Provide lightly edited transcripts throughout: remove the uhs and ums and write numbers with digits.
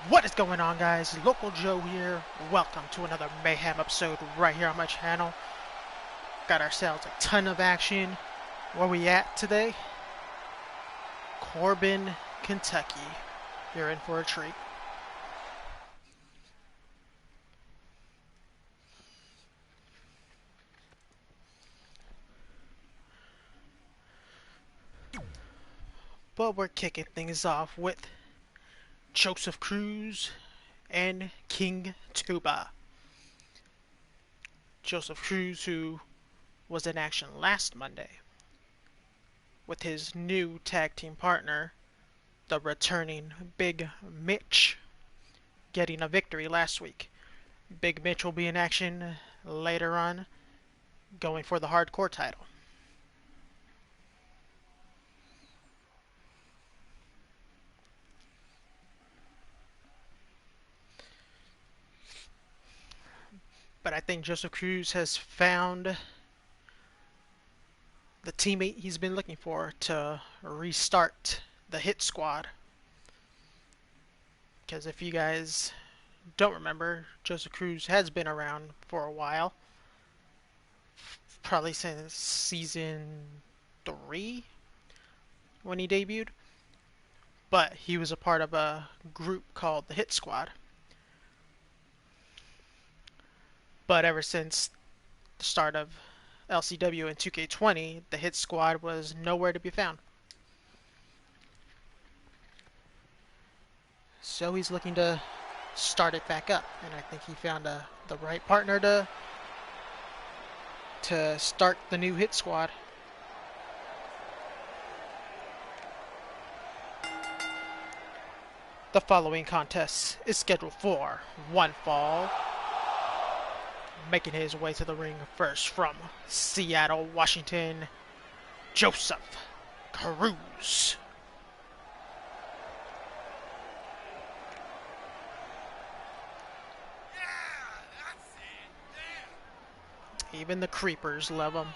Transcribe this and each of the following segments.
What is going on, guys? Local Joe here. Welcome to another Mayhem episode right here on my channel. Got ourselves a ton of action. Where we at today? Corbin, Kentucky. You're in for a treat. But we're kicking things off with Joseph CRUZ and King Tuba. Joseph CRUZ, who was in action last Monday with his new tag team partner, the returning Big Mitch, getting a victory last week. Big Mitch will be in action later on, going for the hardcore title. But I think Joseph CRUZ has found the teammate he's been looking for to restart the hit squad. Because if you guys don't remember, Joseph CRUZ has been around for a while. Probably since season 3 when he debuted. But he was a part of a group called the Hit Squad. But ever since the start of LCW and 2K20, the Hit Squad was nowhere to be found. So he's looking to start it back up, and I think he found the right partner to start the new Hit Squad. The following contest is scheduled for one fall. Making his way to the ring first from Seattle, Washington, Joseph CRUZ. Even the creepers love him.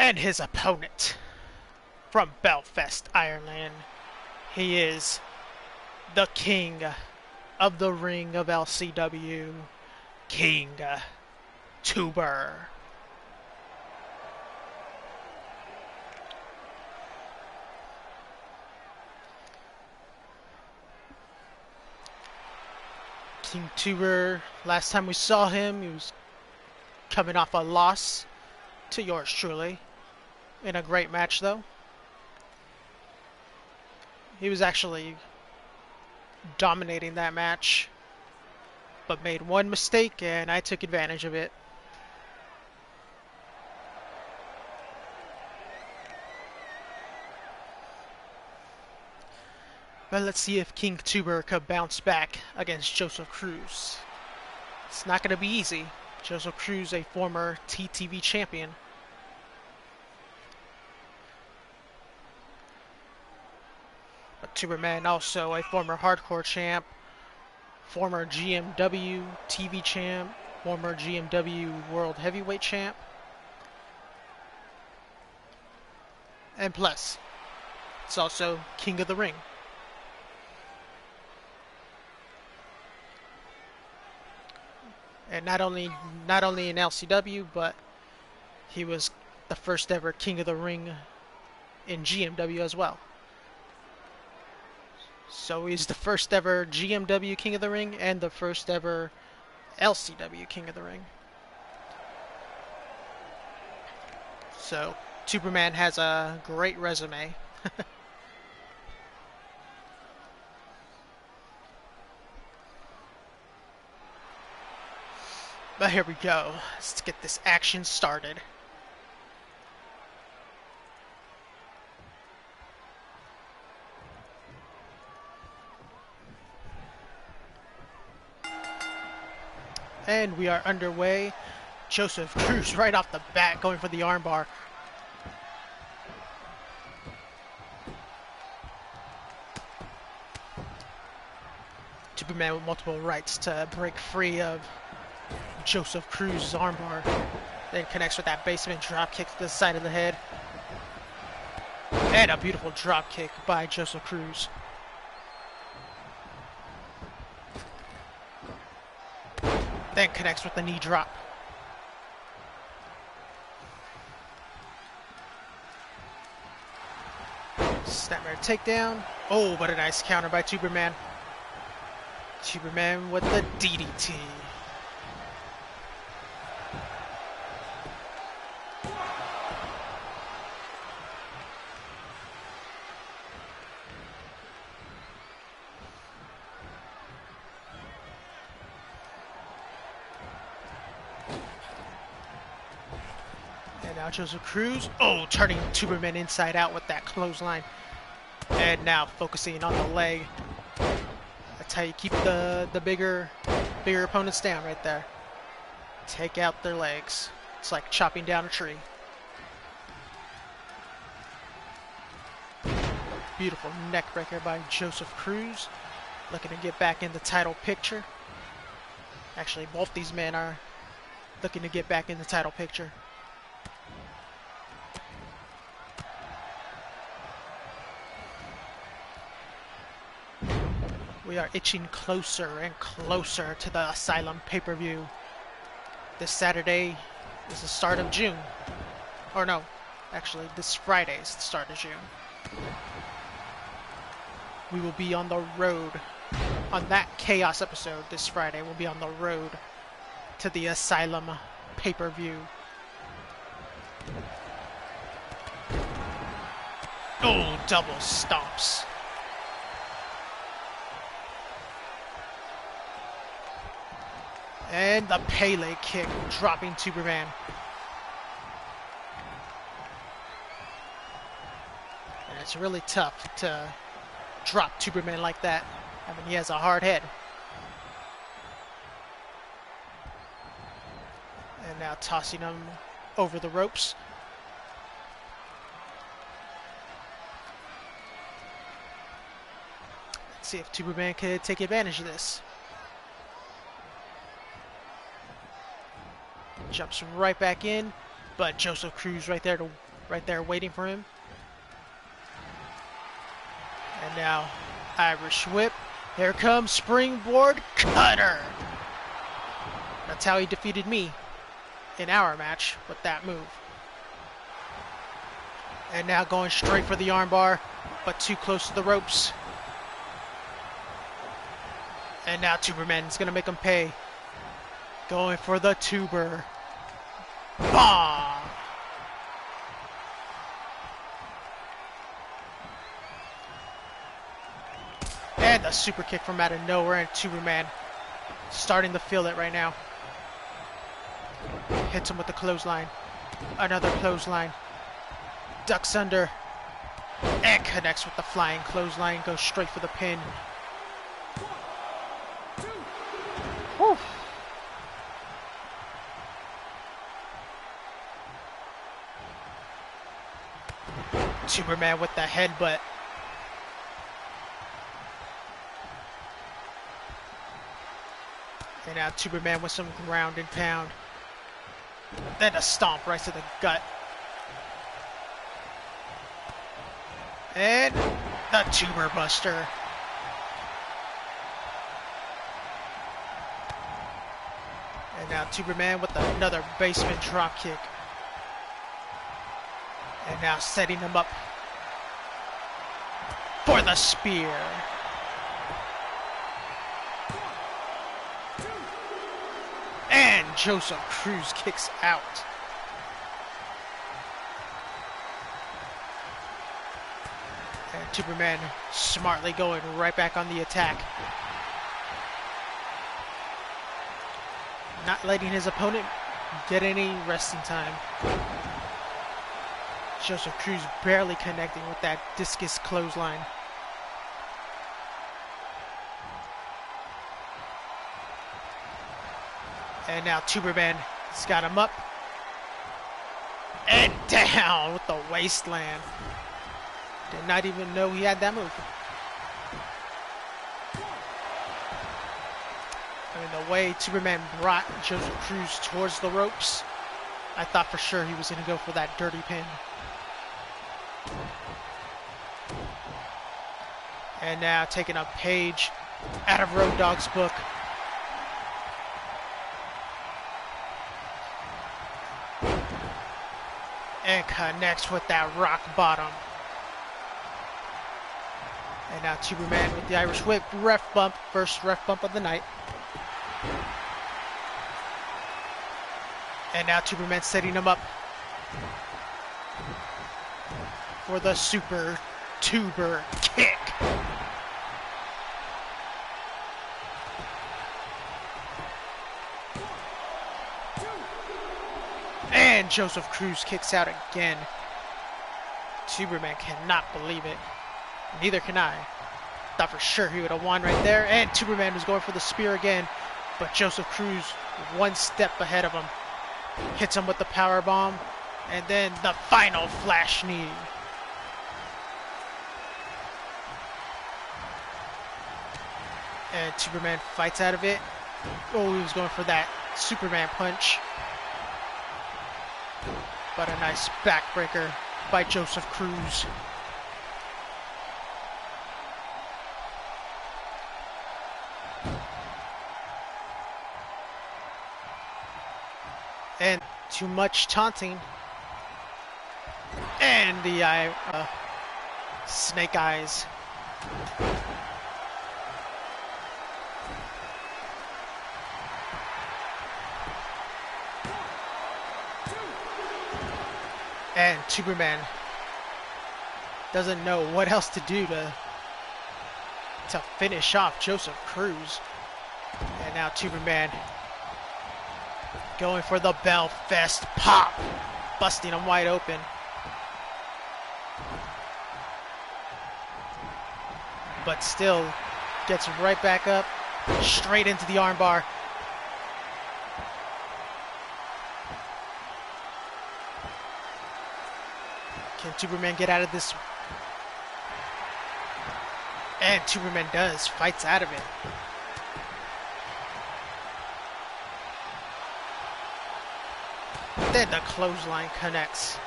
And his opponent from Belfast, Ireland, he is the king of the ring of LCW, King Tuber. King Tuber, last time we saw him, he was coming off a loss to yours truly. In a great match, though. He was actually dominating that match, but made one mistake, and I took advantage of it. But let's see if King Tuber could bounce back against Joseph CRUZ. It's not going to be easy. Joseph CRUZ, a former TTV champion. But TUBERMAN, also a former hardcore champ, former GMW TV champ, former GMW World Heavyweight champ. And plus, it's also King of the Ring. And not only in LCW, but he was the first ever King of the Ring in GMW as well. So he's the first ever GMW King of the Ring and the first ever LCW King of the Ring. So TUBERMAN has a great resume. But here we go. Let's get this action started. And we are underway. Joseph CRUZ right off the bat going for the armbar. TUBERMAN with multiple rights to break free of Joseph CRUZ's armbar. Then connects with that basement drop kick to the side of the head. And a beautiful drop kick by Joseph CRUZ. Then connects with the knee drop. Snapmare takedown. Oh, but a nice counter by TUBERMAN. TUBERMAN with the DDT. And now Joseph CRUZ. Oh, turning TUBERMAN inside out with that clothesline. And now focusing on the leg. That's how you keep the bigger opponents down right there. Take out their legs. It's like chopping down a tree. Beautiful neck breaker by Joseph CRUZ. Looking to get back in the title picture. Actually, both these men are looking to get back in the title picture. We are itching closer and closer to the Asylum pay-per-view. This Saturday is the start of June. Or no, actually this Friday is the start of June. We will be on the road. On that Chaos episode this Friday, we'll be on the road to the Asylum pay-per-view. Oh, double stomps. And the Pele kick, dropping TUBERMAN. And it's really tough to drop TUBERMAN like that. I mean, he has a hard head. And now tossing him over the ropes. Let's see if TUBERMAN could take advantage of this. Jumps right back in, but Joseph CRUZ right there waiting for him. And now Irish whip. Here comes springboard cutter. That's how he defeated me in our match with that move. And now going straight for the armbar, but too close to the ropes. And now TUBERMAN is going to make him pay. Going for the tuber. Bomb! And a super kick from out of nowhere, and TUBERMAN starting to feel it right now. Hits him with the clothesline. Another clothesline. Ducks under. And connects with the flying clothesline. Goes straight for the pin. Whew. TUBERMAN with the headbutt. And now TUBERMAN with some ground and pound. Then a stomp right to the gut. And the tuber buster. And now TUBERMAN with another basement drop kick. And now setting him up for the spear. And Joseph CRUZ kicks out. And TUBERMAN smartly going right back on the attack. not letting his opponent get any resting time. Joseph Cruz barely connecting with that discus clothesline. And now Tuberman has got him up. And down with the wasteland. Did not even know he had that move. I mean, the way Tuberman brought Joseph Cruz towards the ropes, I thought for sure he was going to go for that dirty pin. And now taking a page out of Road Dogg's book. And connects with that rock bottom. And now Tuberman with the Irish whip, ref bump, first ref bump of the night. And now Tuberman setting him up for the super tuber kick. And Joseph Cruz kicks out again. Tuberman cannot believe it. Neither can I. Thought for sure he would have won right there. And Tuberman was going for the spear again. But Joseph Cruz one step ahead of him. Hits him with the power bomb. And then the final flash knee. And Tuberman fights out of it. Oh, he was going for that Superman punch. But a nice backbreaker by Joseph Cruz. And too much taunting. And the snake eyes. And Tuberman doesn't know what else to do to finish off Joseph Cruz. And now Tuberman going for the Belfast pop, busting him wide open. But still gets right back up, straight into the armbar. Can Tuberman get out of this? And Tuberman does, fights out of it. Then the clothesline connects.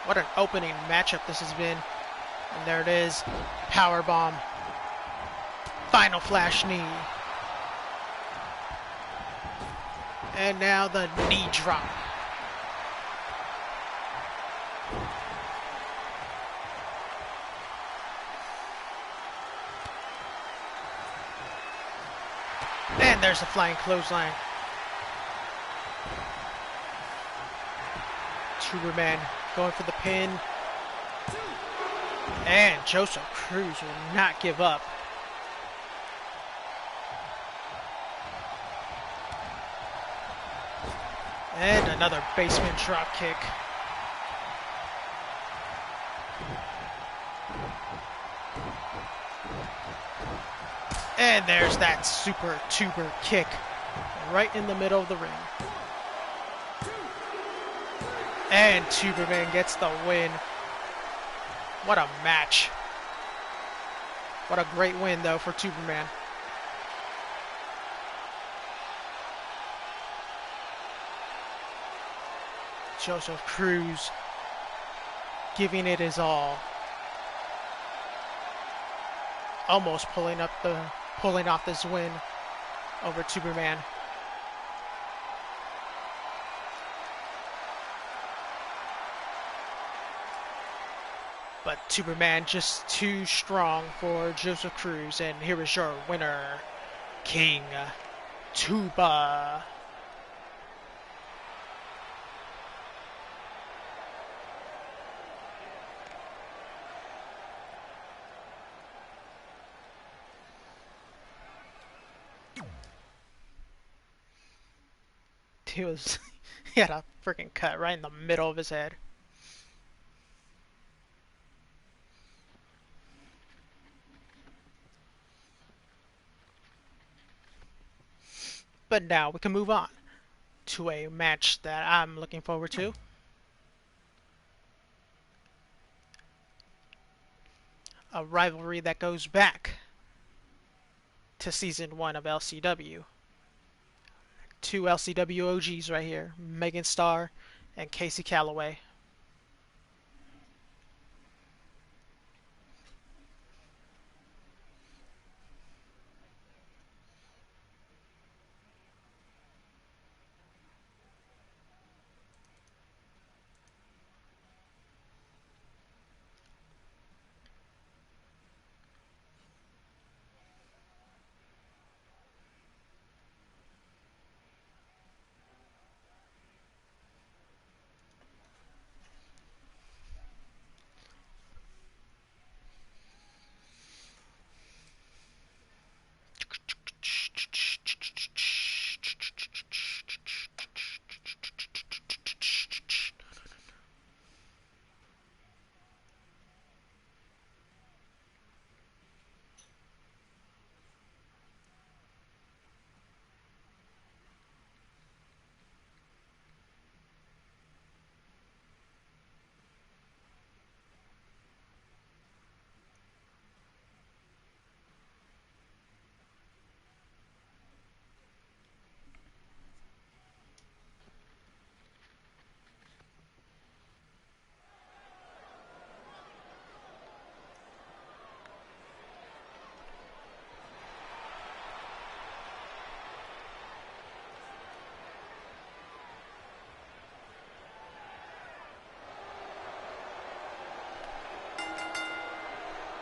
What an opening matchup this has been. And there it is, power bomb. Final flash knee. And now the knee drop. And there's the flying clothesline. Tuberman going for the pin. And Joseph Cruz will not give up. And another basement drop kick. And there's that super tuber kick right in the middle of the ring. And Tuberman gets the win. What a match. What a great win, though, for Tuberman. Joseph Cruz giving it his all. Almost pulling off this win over Tuberman. But Tuberman just too strong for Joseph Cruz. And here is your winner, King Tuba. he had a freaking cut right in the middle of his head. But now we can move on to a match that I'm looking forward to. A rivalry that goes back to season 1 of LCW. Two LCW OGs right here, Megan Starr and Casey CALAWAY.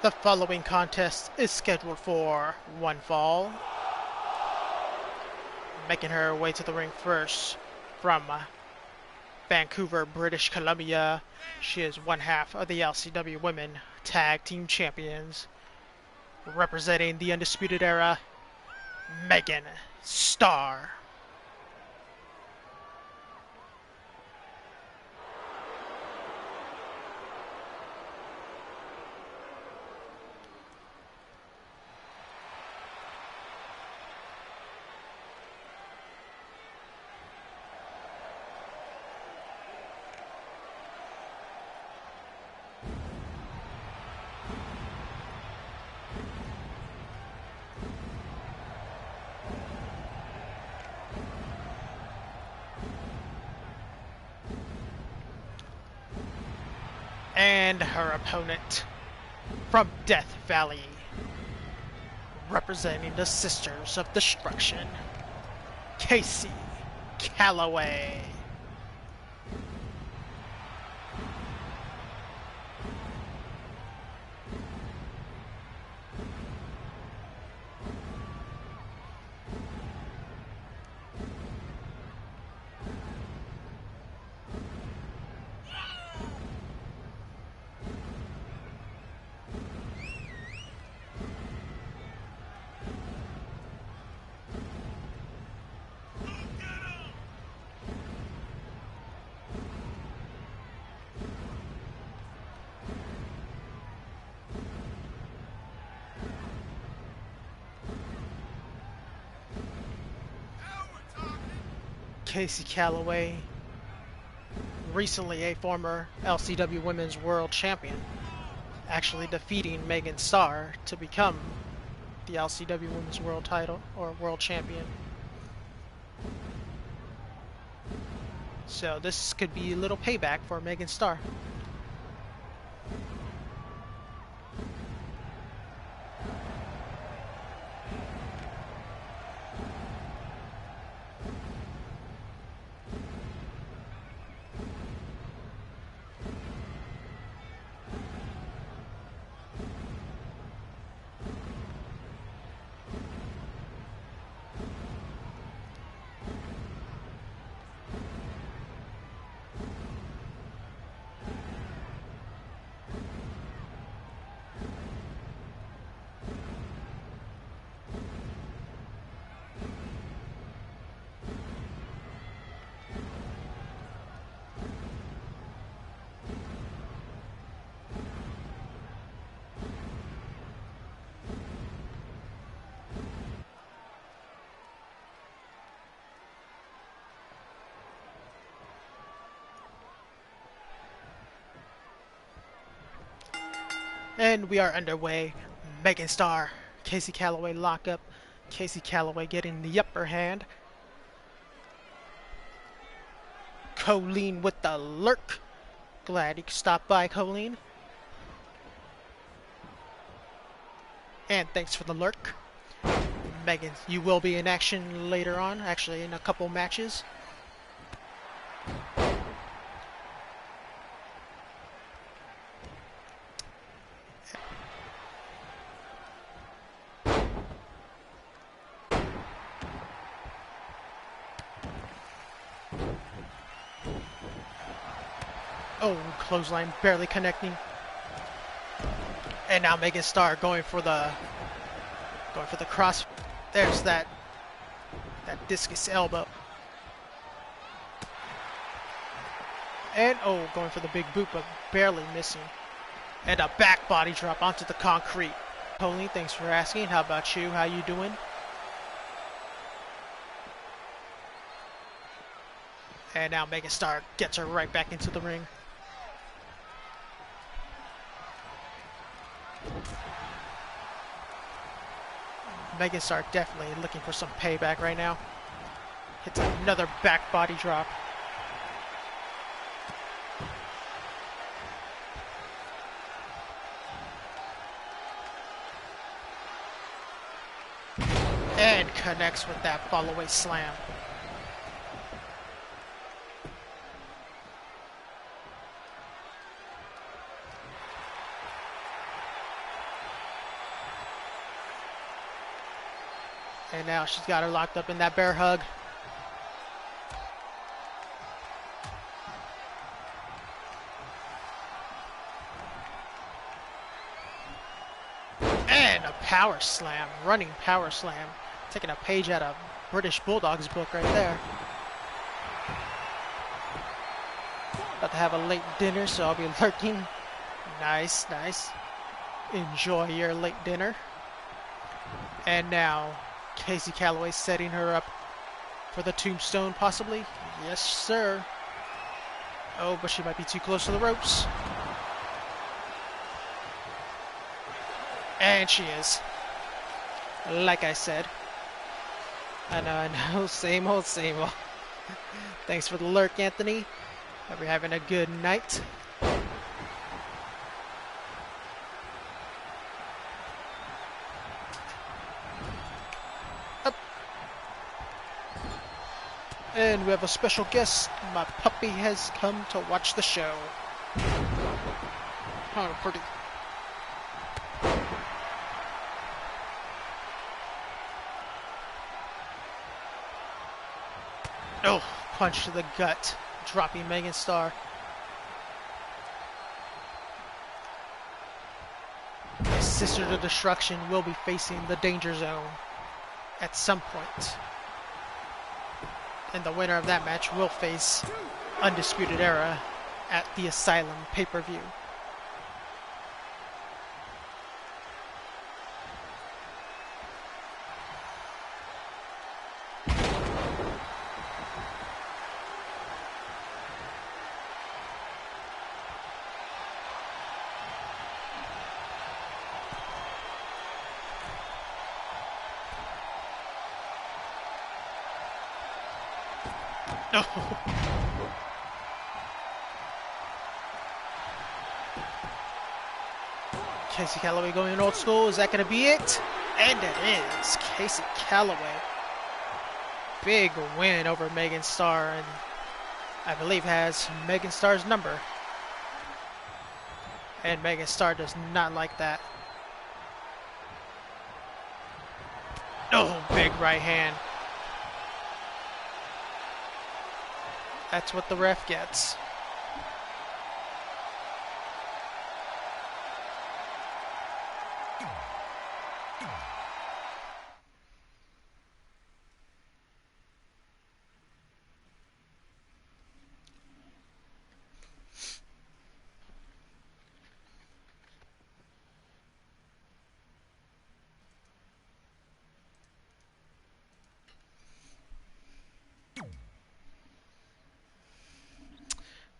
The following contest is scheduled for one fall. Making her way to the ring first from Vancouver, British Columbia. She is one half of the LCW Women Tag Team Champions. Representing the Undisputed Era, Megan Starr. And her opponent from Death Valley, representing the Sisters of Destruction, Casey CALAWAY. Casey CALAWAY, recently a former LCW Women's World Champion, actually defeating Megan Starr to become the LCW Women's World Title or World Champion. So this could be a little payback for Megan Starr. And we are underway. Megan Starr, Casey Calaway lockup. Casey Calaway getting the upper hand. COLLEEN with the lurk. Glad you could stop by, COLLEEN. And thanks for the lurk. Megan, you will be in action later on, actually in a couple matches. Oh, clothesline barely connecting. And now Megan Starr going for the cross. There's that discus elbow. And oh, going for the big boot, but barely missing. And a back body drop onto the concrete. COLLEEN, thanks for asking. How about you? How you doing? And now Megan Starr gets her right back into the ring. Megan Starr definitely looking for some payback right now. Hits another back body drop. And connects with that follow-away slam. And now she's got her locked up in that bear hug. And a power slam, running power slam. Taking a page out of British Bulldog's book right there. About to have a late dinner, so I'll be lurking. Nice, nice. Enjoy your late dinner. And now Casey Calaway setting her up for the tombstone, possibly. Yes, sir. Oh, but she might be too close to the ropes. And she is. Like I said. I know. Same old, same old. Thanks for the lurk, Anthony. Hope you're having a good night. Up. And we have a special guest. My puppy has come to watch the show. Oh, pretty. Oh, punch to the gut, dropping Megan Starr. Sister to Destruction will be facing the Danger Zone at some point. And the winner of that match will face Undisputed Era at the Asylum pay-per-view. No. Casey Calaway going old school. Is that going to be it? And it is. Casey Calaway. Big win over Megan Starr, and I believe has Megan Starr's number. And Megan Starr does not like that. Oh, big right hand. That's what the ref gets.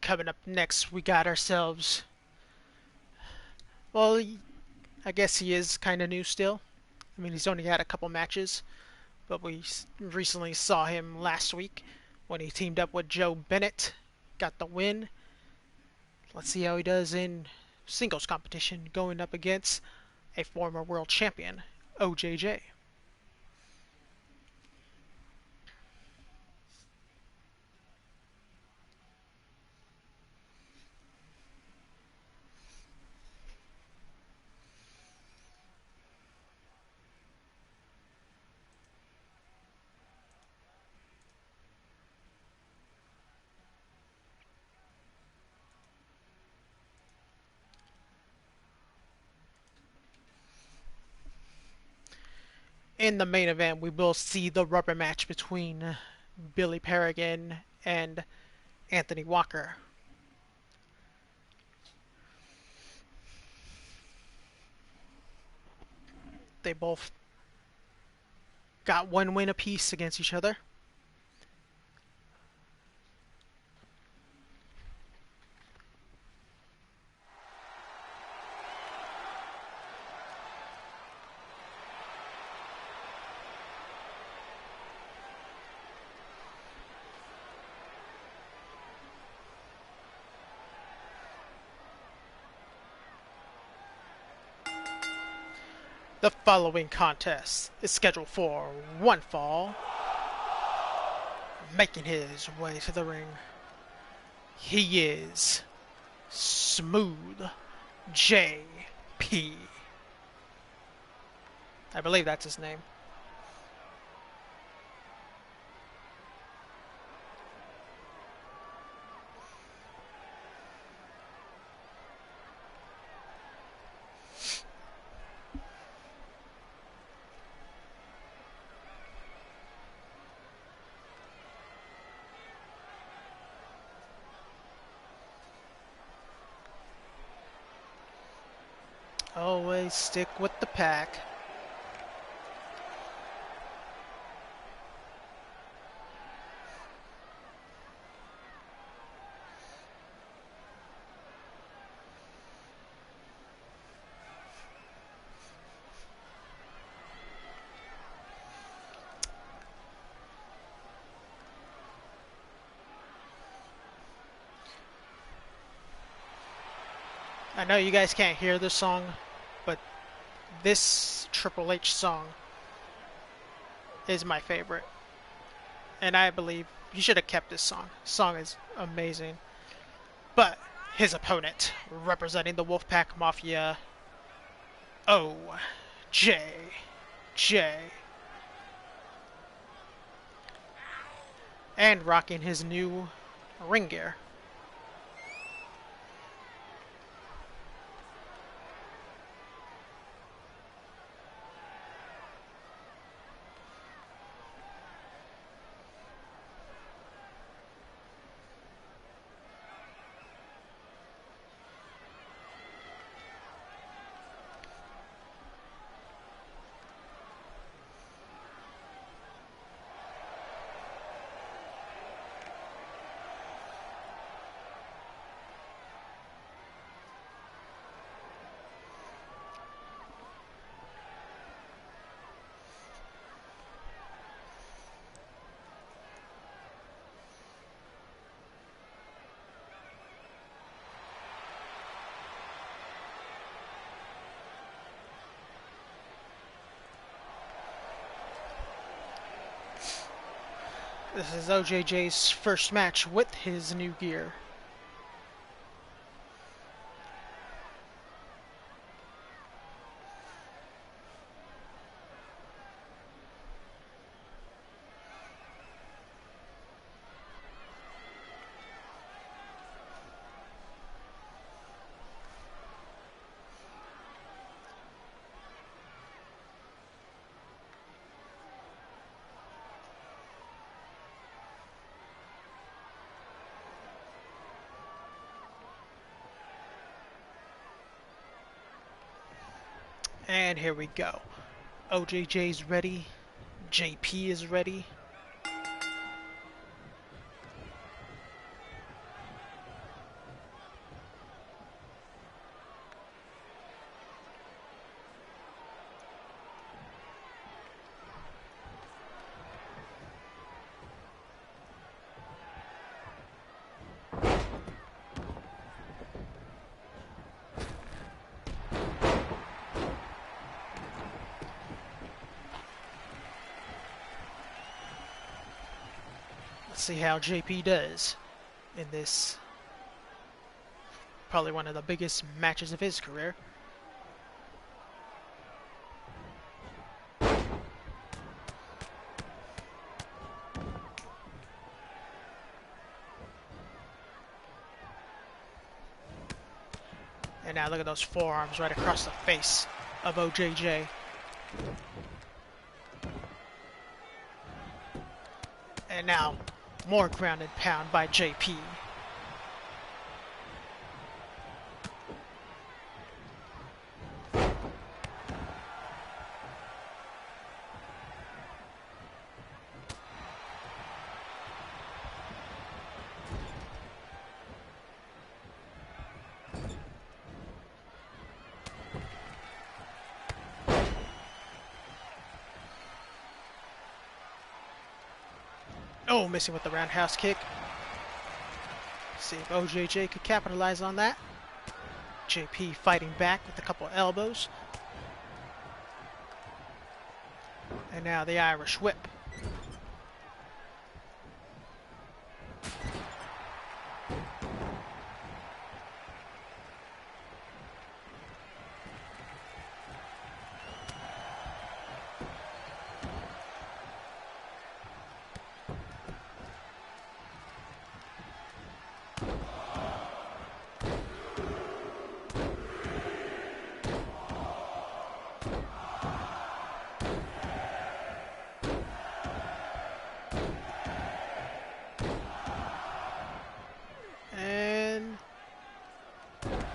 Coming up next, we got ourselves, Well, I guess he is kind of new still. I mean, he's only had a couple matches, but we recently saw him last week when he teamed up with Joe Bennett, got the win. Let's see how he does in singles competition going up against a former world champion, OJJ. In the main event, we will see the rubber match between Billy Paragon and Anthony Walker. They both got one win apiece against each other. The following contest is scheduled for one fall. Making his way to the ring, he is Smooth J.P. I believe that's his name. Always stick with the pack. I know you guys can't hear this song, but this Triple H song is my favorite. And I believe you should have kept this song. This song is amazing. But his opponent, representing the Wolfpack Mafia, OJJ. And rocking his new ring gear. This is OJJ's first match with his new gear. And here we go. OJJ's ready. JP is ready. see how JP does in this, probably one of the biggest matches of his career. And now look at those forearms right across the face of OJJ. And now more ground and pound by JP. Oh, missing with the roundhouse kick. See if OJJ could capitalize on that. JP fighting back with a couple elbows. And now the Irish whip.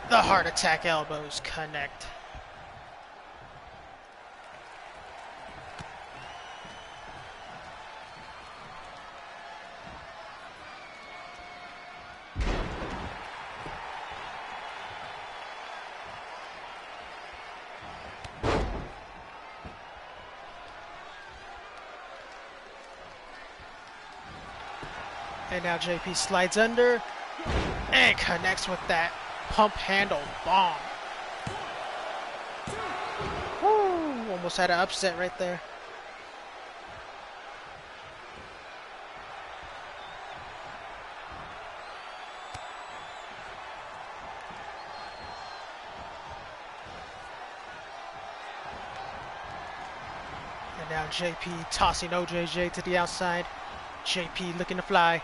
The heart attack elbows connect. And now JP slides under and connects with that pump handle bomb. Woo, almost had an upset right there. And now JP tossing OJJ to the outside. JP looking to fly.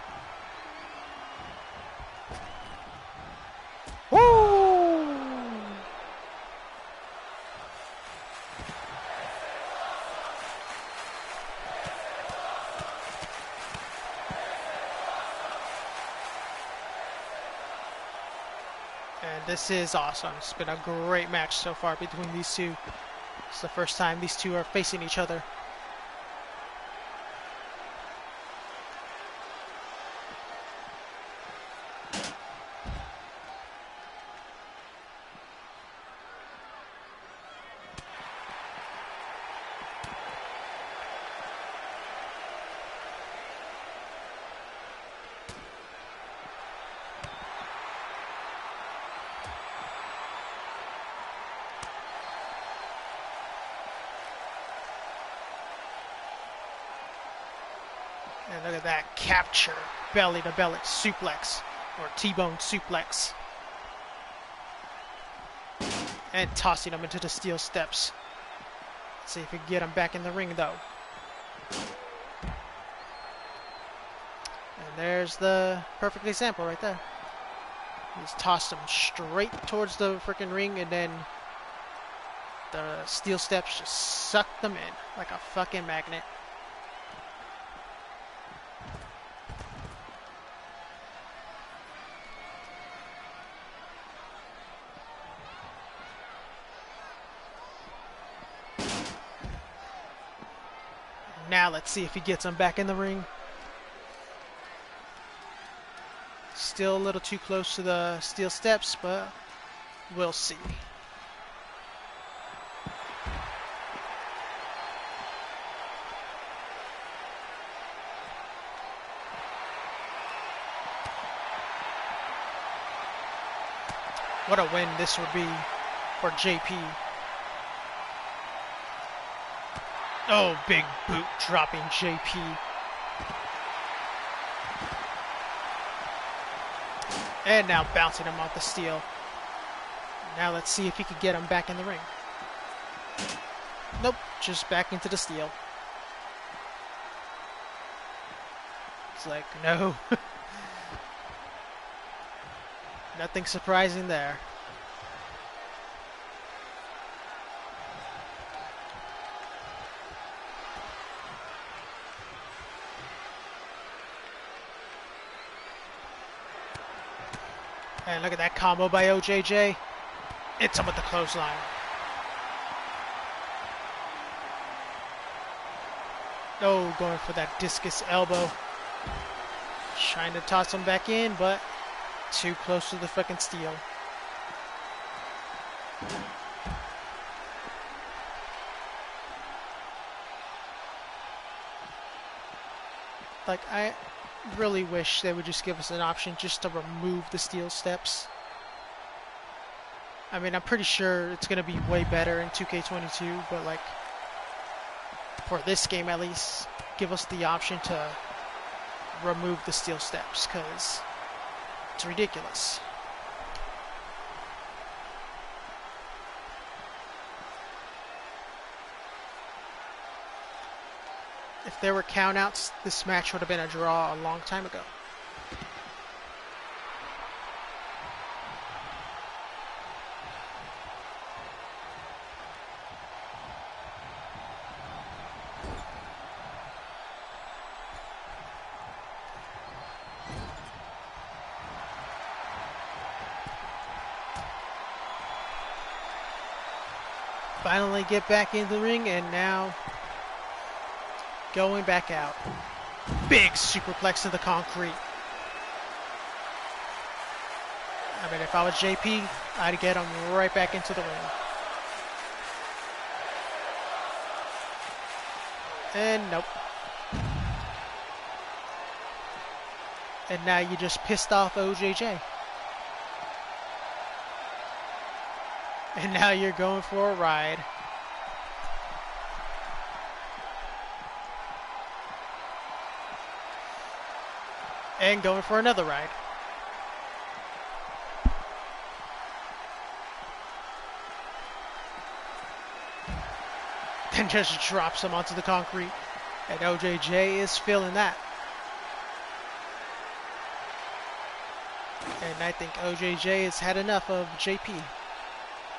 And this is awesome. It's been a great match so far between these two. It's the first time these two are facing each other. And look at that capture, belly to belly suplex, or T-bone suplex. And tossing him into the steel steps. Let's see if we can get him back in the ring though. And there's the perfect example right there. He's tossed him straight towards the freaking ring, and then the steel steps just sucked them in like a fucking magnet. Now let's see if he gets him back in the ring. Still a little too close to the steel steps, but we'll see. What a win this would be for JP. Oh, big boot dropping JP. And now bouncing him off the steel. Now let's see if he can get him back in the ring. Nope, just back into the steel. It's like, no. Nothing surprising there. And look at that combo by OJJ. Hits him with the clothesline. Oh, going for that discus elbow. Trying to toss him back in, but too close to the fucking steel. Like, I really wish they would just give us an option just to remove the steel steps. I mean, I'm pretty sure it's going to be way better in 2K22, but like, for this game at least, give us the option to remove the steel steps, because it's ridiculous. If there were countouts, this match would have been a draw a long time ago. Finally get back into the ring, and now going back out. Big superplex to the concrete. I mean, if I was JP, I'd get him right back into the ring. And nope. And now you just pissed off OJJ. And now you're going for a ride. And going for another ride. And just drops him onto the concrete. And OJJ is feeling that. And I think OJJ has had enough of JP.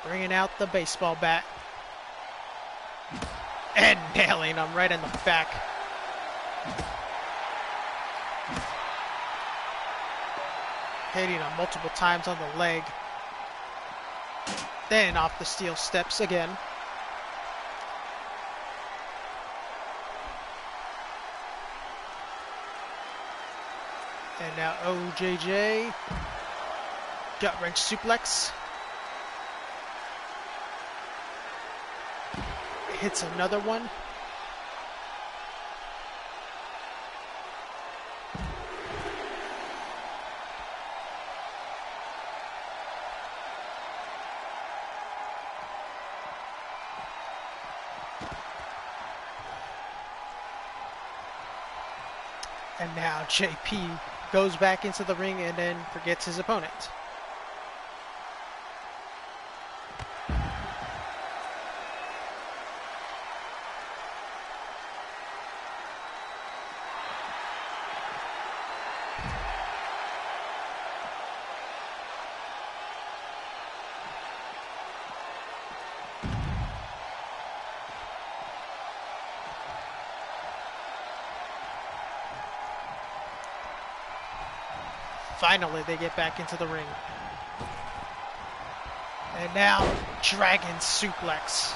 Bringing out the baseball bat. And nailing him right in the back. Hitting him multiple times on the leg. Then off the steel steps again. And now OJJ. Gut wrench suplex. Hits another one. And now JP goes back into the ring and then forgets his opponent. Finally, they get back into the ring. And now, Dragon Suplex.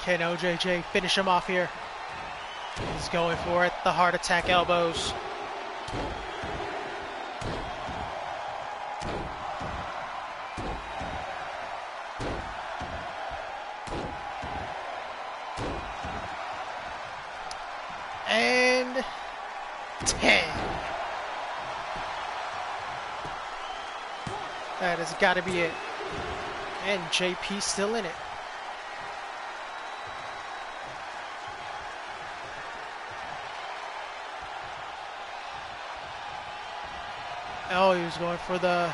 Can OJJ finish him off here? He's going for it, the heart attack elbows. And 10. That has got to be it. And JP still in it. Oh, he was going for the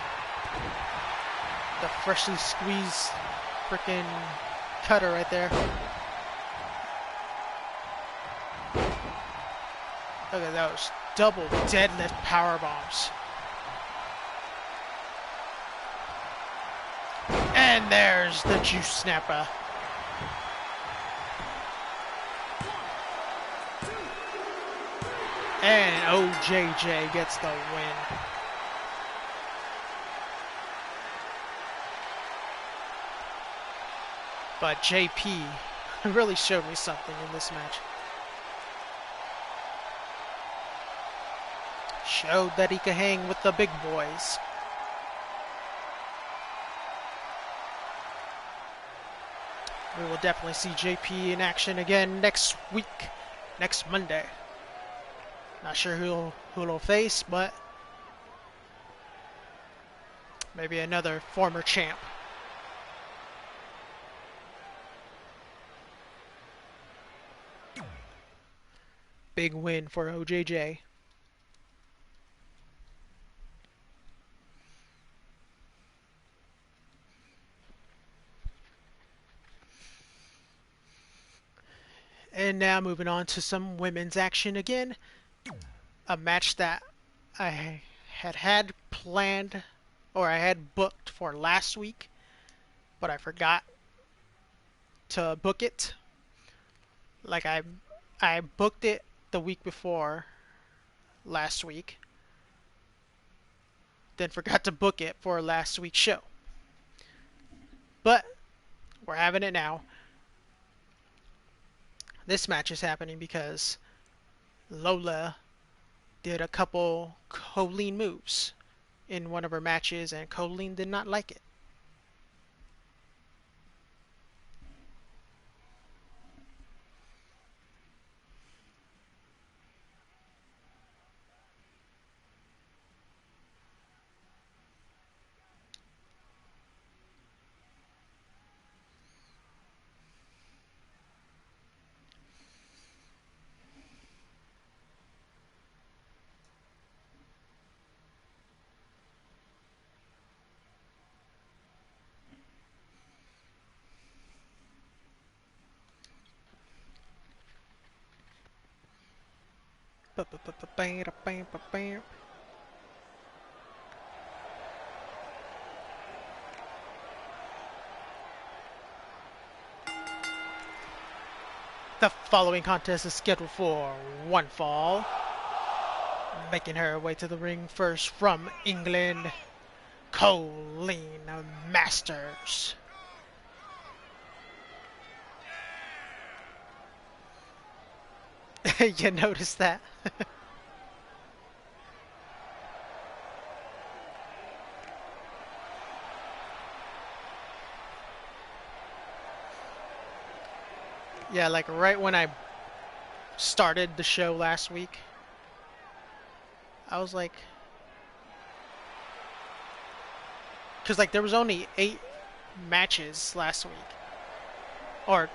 freshly squeezed freaking cutter right there. Look at those double deadlift power bombs. And there's the juice snapper. And OJJ gets the win. But JP really showed me something in this match. Showed that he could hang with the big boys. We will definitely see JP in action again next week, next Monday. Not sure who he'll face, but maybe another former champ. Big win for OJJ. And now moving on to some women's action again. A match that I had planned, or I had booked for last week, but I forgot to book it. Like I booked it the week before last week, then forgot to book it for last week's show. But we're having it now. This match is happening because Lola did a couple COLLEEN moves in one of her matches, and COLLEEN did not like it. The following contest is scheduled for one fall. Making her way to the ring first from England, COLLEEN Masters. You noticed that? Yeah, like right when I started the show last week, I was like, because like there was only 8 matches last week, or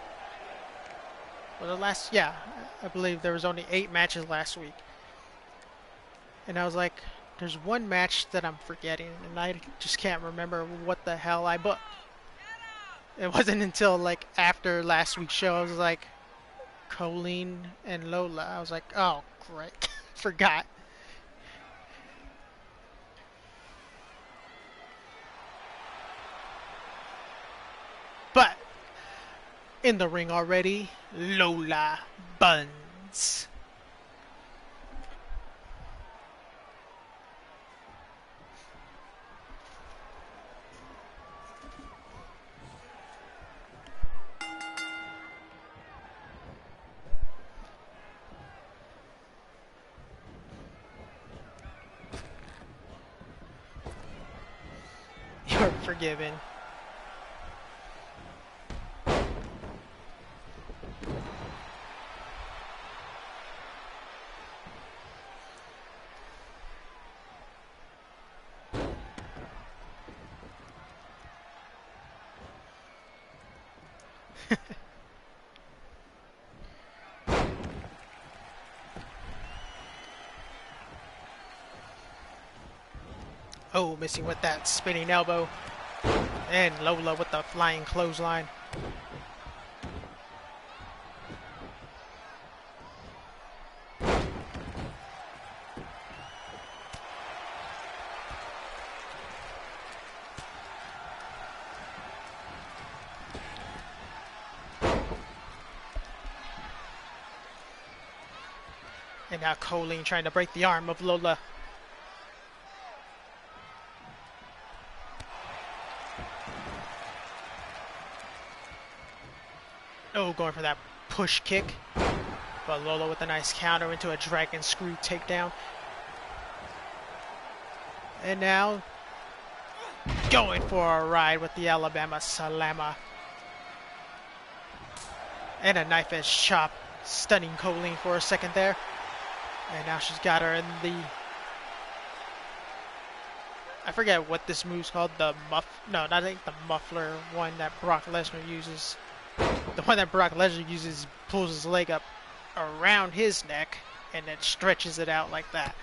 well, the last, yeah, I believe there was only 8 matches last week, and I was like, there's one match that I'm forgetting, and I just can't remember what the hell I booked. It wasn't until like after last week's show I was like, COLLEEN and Lola. I was like, oh great, forgot. But in the ring already, Lola BUNZ. You're forgiven. Oh, missing with that spinning elbow. And Lola with the flying clothesline. And now COLLEEN trying to break the arm of Lola. Oh, going for that push kick. But Lola with a nice counter into a dragon screw takedown. And now going for a ride with the Alabama Slammer. And a knife edge chop, stunning COLLEEN for a second there. And now she's got her in the... I forget what this move's called. The No, not the muffler one that Brock Lesnar uses. The one that Brock Lesnar uses pulls his leg up around his neck and then stretches it out like that.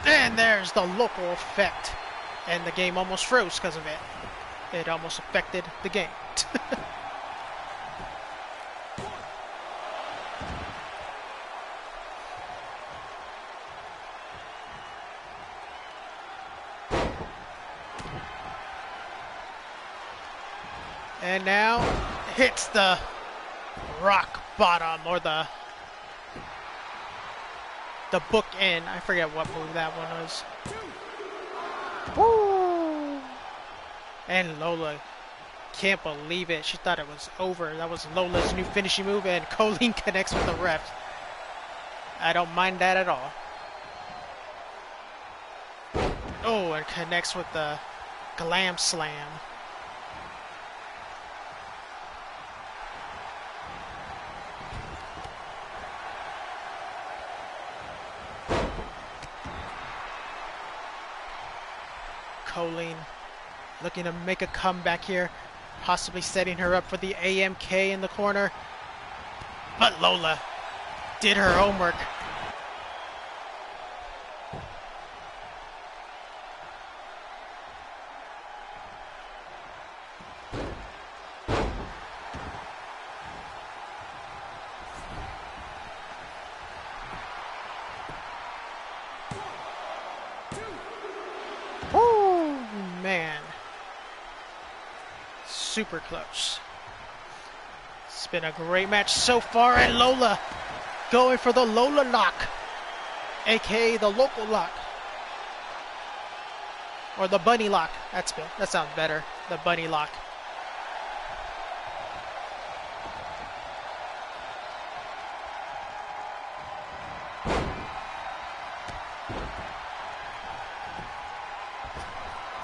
And there's the local effect. And the game almost froze because of it. It almost affected the game. And now hits the rock bottom, or the bookend. I forget what move that one was. Woo! And Lola can't believe it. She thought it was over. That was Lola's new finishing move, and COLLEEN connects with the refs. I don't mind that at all. Oh, and connects with the glam slam. COLLEEN looking to make a comeback here, possibly setting her up for the AMK in the corner. But Lola did her homework. Man, super close. It's been a great match so far, and Lola going for the Lola lock, aka the local lock, or the bunny lock. That sounds better. The bunny lock.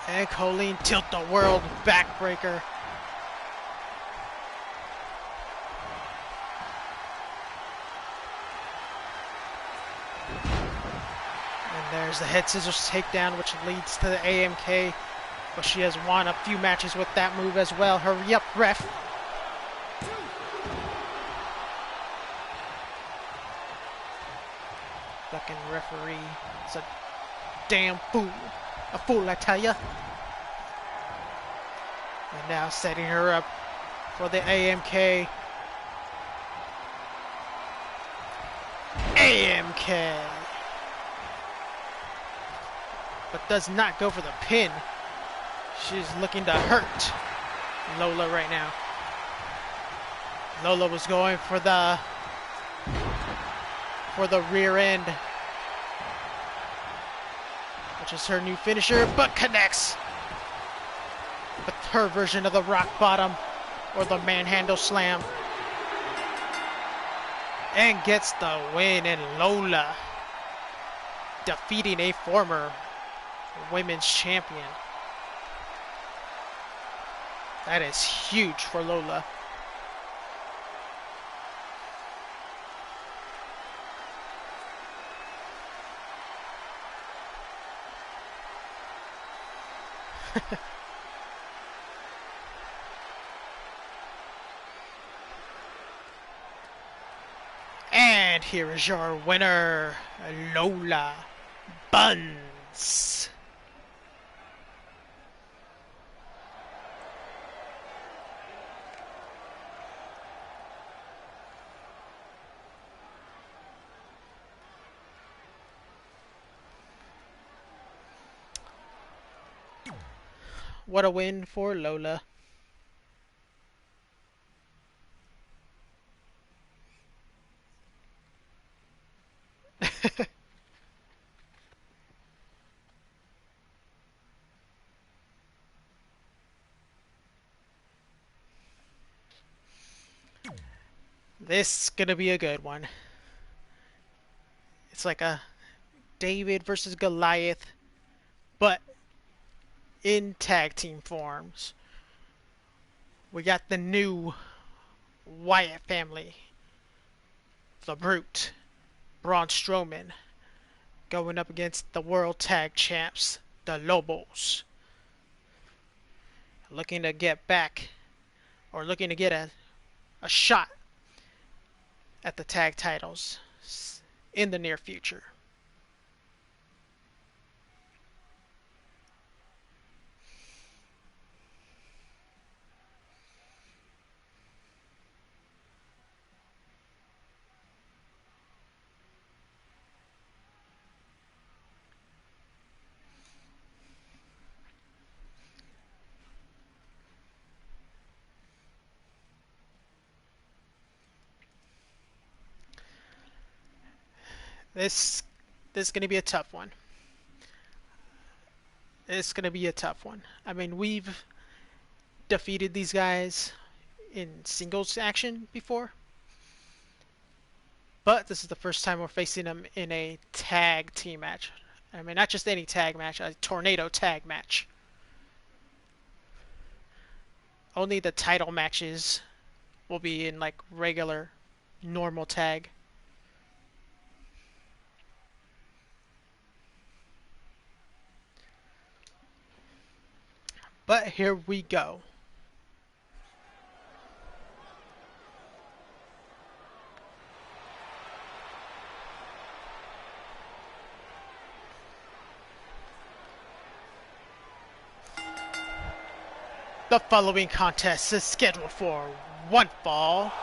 And COLLEEN tilt the world backbreaker. And there's the head scissors takedown, which leads to the AMK. But she has won a few matches with that move as well. Hurry up, ref. Fucking referee. It's a damn fool. A fool, I tell ya. And now setting her up for the AMK. AMK. But does not go for the pin. She's looking to hurt Lola right now. Lola was going for the rear end, which is her new finisher, but connects with her version of the rock bottom, or the manhandle slam, and gets the win. And Lola defeating a former women's champion. That is huge for Lola. And here is your winner, Lola BUNZ. What a win for Lola. This is gonna be a good one. It's like a David versus Goliath, but in tag team forms. We got the new Wyatt family, the Brute, Braun Strowman, going up against the World Tag Champs, the Lobos. Looking to get back, or looking to get a shot at the tag titles in the near future. This is going to be a tough one. It's going to be a tough one. I mean, we've defeated these guys in singles action before, but this is the first time we're facing them in a tag team match. I mean, not just any tag match, a tornado tag match. Only the title matches will be in like regular, normal tag. But here we go. The following contest is scheduled for one fall.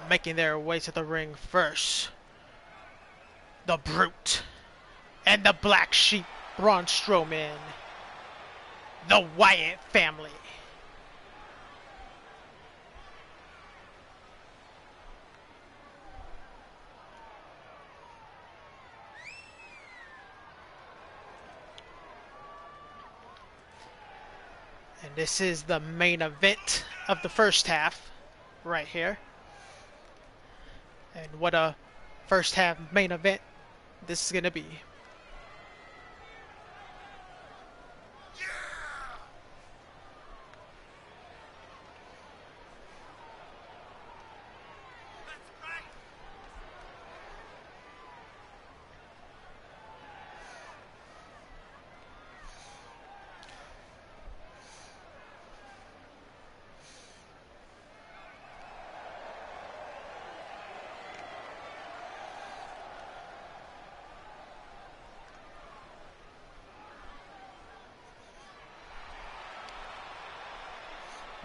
Making their way to the ring first, the Brute and the Black Sheep, Braun Strowman, the Wyatt family. And this is the main event of the first half, right here. And what a first half main event this is going to be.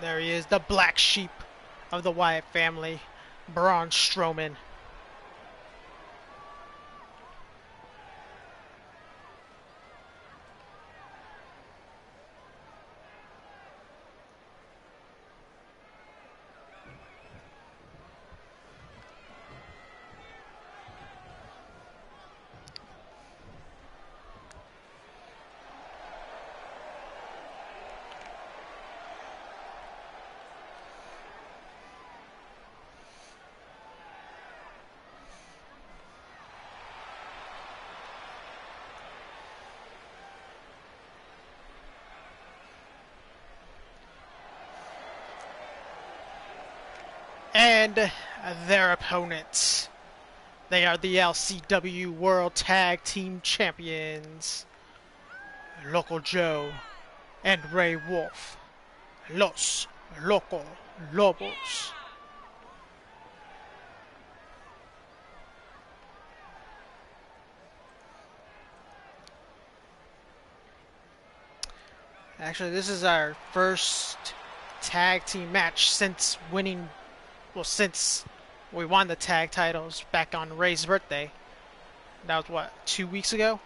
There he is, the Black Sheep of the Wyatt family, Braun Strowman. And their opponents. They are the LCW World Tag Team Champions, Local Joe and Ray Wolf, Los Loco Lobos. Actually, this is our first tag team match since winning, well, since we won the tag titles back on Ray's birthday. That was what, 2 weeks ago?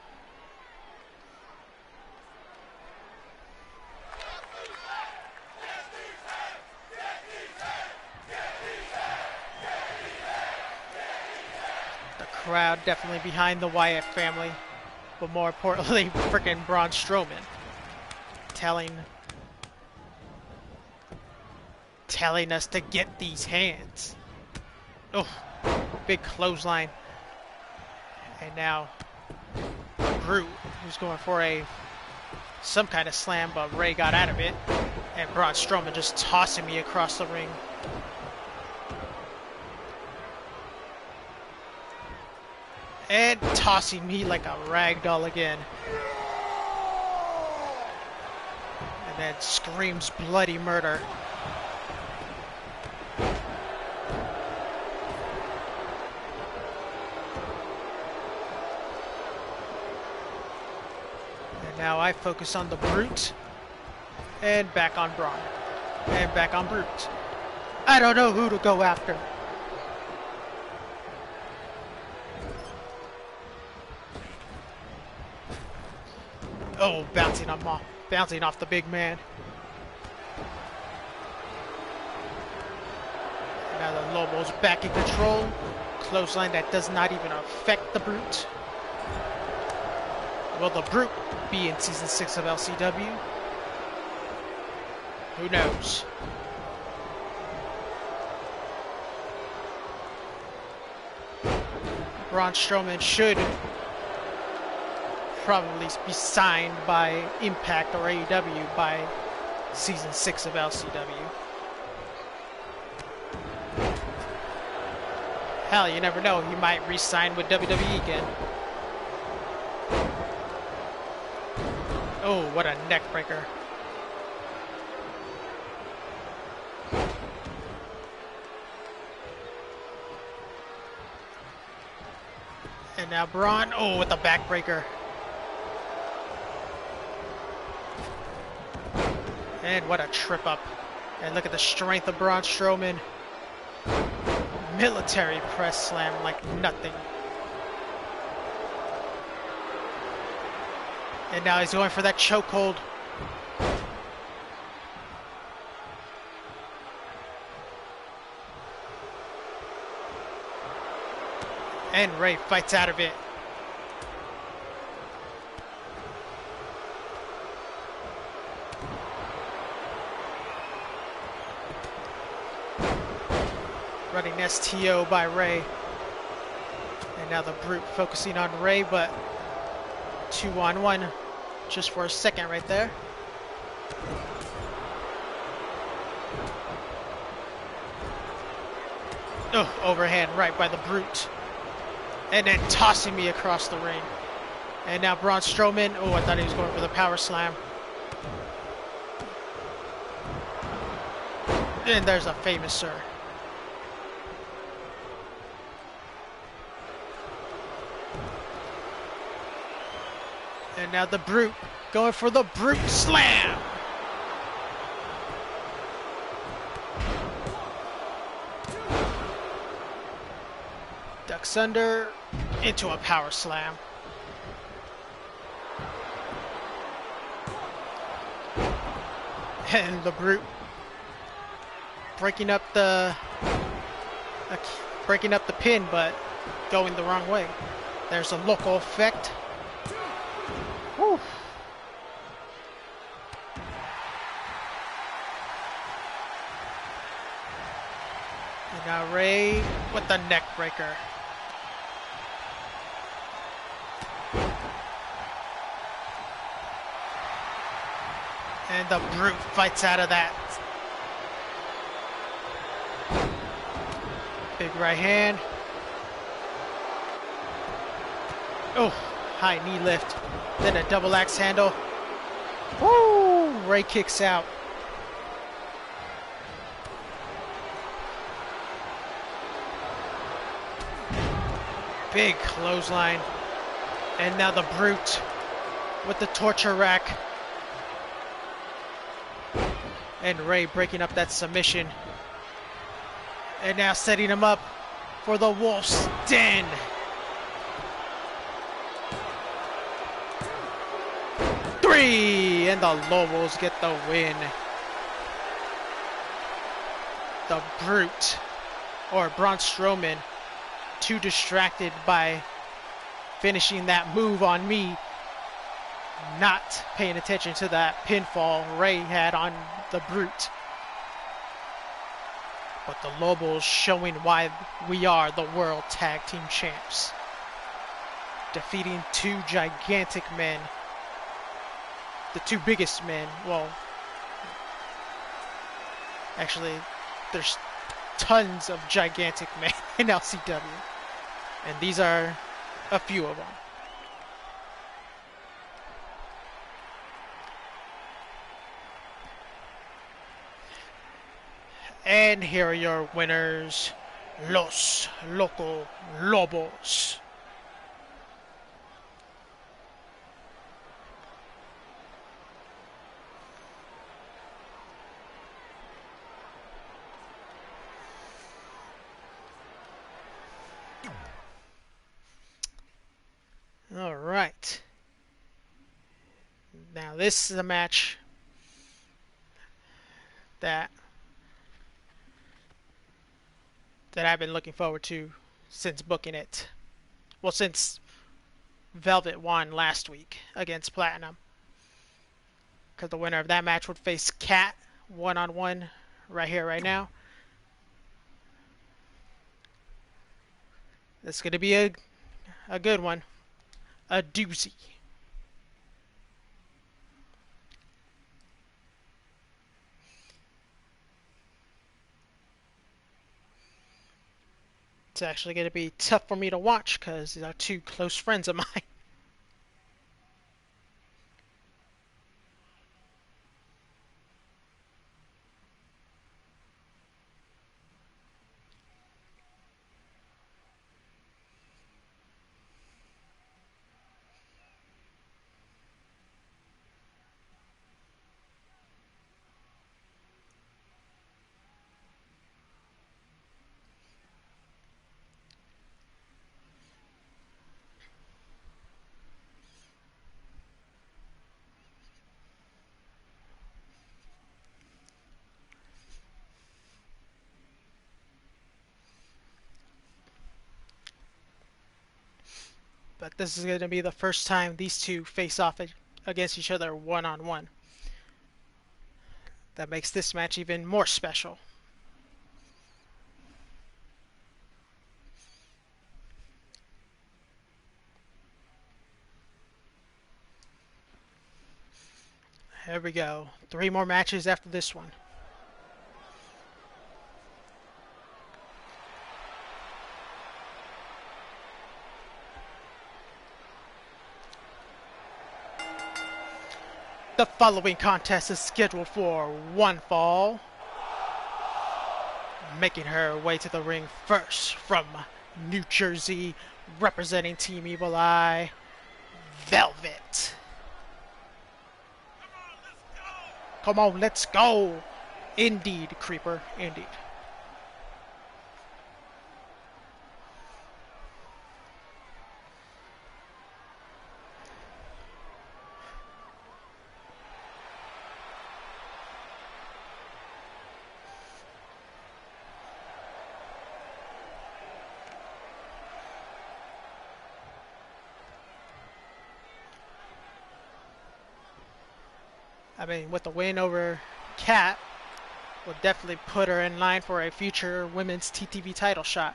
The crowd definitely behind the Wyatt family, but more importantly, freaking Braun Strowman. Telling us to get these hands. Oh, big clothesline. And now Groot, who's going for some kind of slam, but Ray got out of it. And Braun Strowman just tossing me across the ring. And tossing me like a rag doll again. And then screams bloody murder. And now I focus on the Brute. And back on Braun. And back on Brute. I don't know who to go after. Oh, bouncing off the big man. Now the Lobo's back in control. Clothesline that does not even affect the Brute. Will the Brute be in Season 6 of LCW? Who knows? Braun Strowman should probably be signed by Impact or AEW by Season 6 of LCW. Hell, you never know. He might re-sign with WWE again. Oh, what a neck breaker. And now Braun, oh, with the backbreaker. And what a trip up. And look at the strength of Braun Strowman. Military press slam like nothing. And now he's going for that chokehold. And Ray fights out of it. Running STO by Ray. And now the Brute focusing on Ray, but 2-on-1 just for a second right there. Oh, overhand right by the Brute. And then tossing me across the ring. And now Braun Strowman. Oh, I thought he was going for the power slam. And there's a famous sir. And now the Brute going for the Brute slam. Ducks under into a power slam. And the Brute breaking up the pin, but going the wrong way. There's a local effect. Whew. And now Ray with the neck breaker. And the Brute fights out of that. Big right hand. Oh, high knee lift. Then a double axe handle. Woo! Ray kicks out. Big clothesline. And now the Brute with the torture rack. And Ray breaking up that submission. And now setting him up for the Wolf's Den. Three! And the Lobos get the win. The Brute, or Braun Strowman, too distracted by finishing that move on me, not paying attention to that pinfall Ray had on the Brute. But the Lobos showing why we are the World Tag Team Champs. Defeating two gigantic men. The two biggest men. Well, actually, there's tons of gigantic men in LCW. And these are a few of them. And here are your winners, Los Loco Lobos. All right. Now this is a match that I've been looking forward to since booking it. Well, since Velvet won last week against Platinum. Because the winner of that match would face Kat one-on-one right here, right now. It's going to be a good one. A doozy. It's actually going to be tough for me to watch because these are two close friends of mine. But this is going to be the first time these two face off against each other one-on-one. That makes this match even more special. Here we go. 3 more matches after this one. The following contest is scheduled for one fall. Making her way to the ring first from New Jersey, representing Team Evil Eye, Velvet. Come on, let's go. Indeed, Creeper, indeed. I mean, with the win over Kat, will definitely put her in line for a future women's TTV title shot.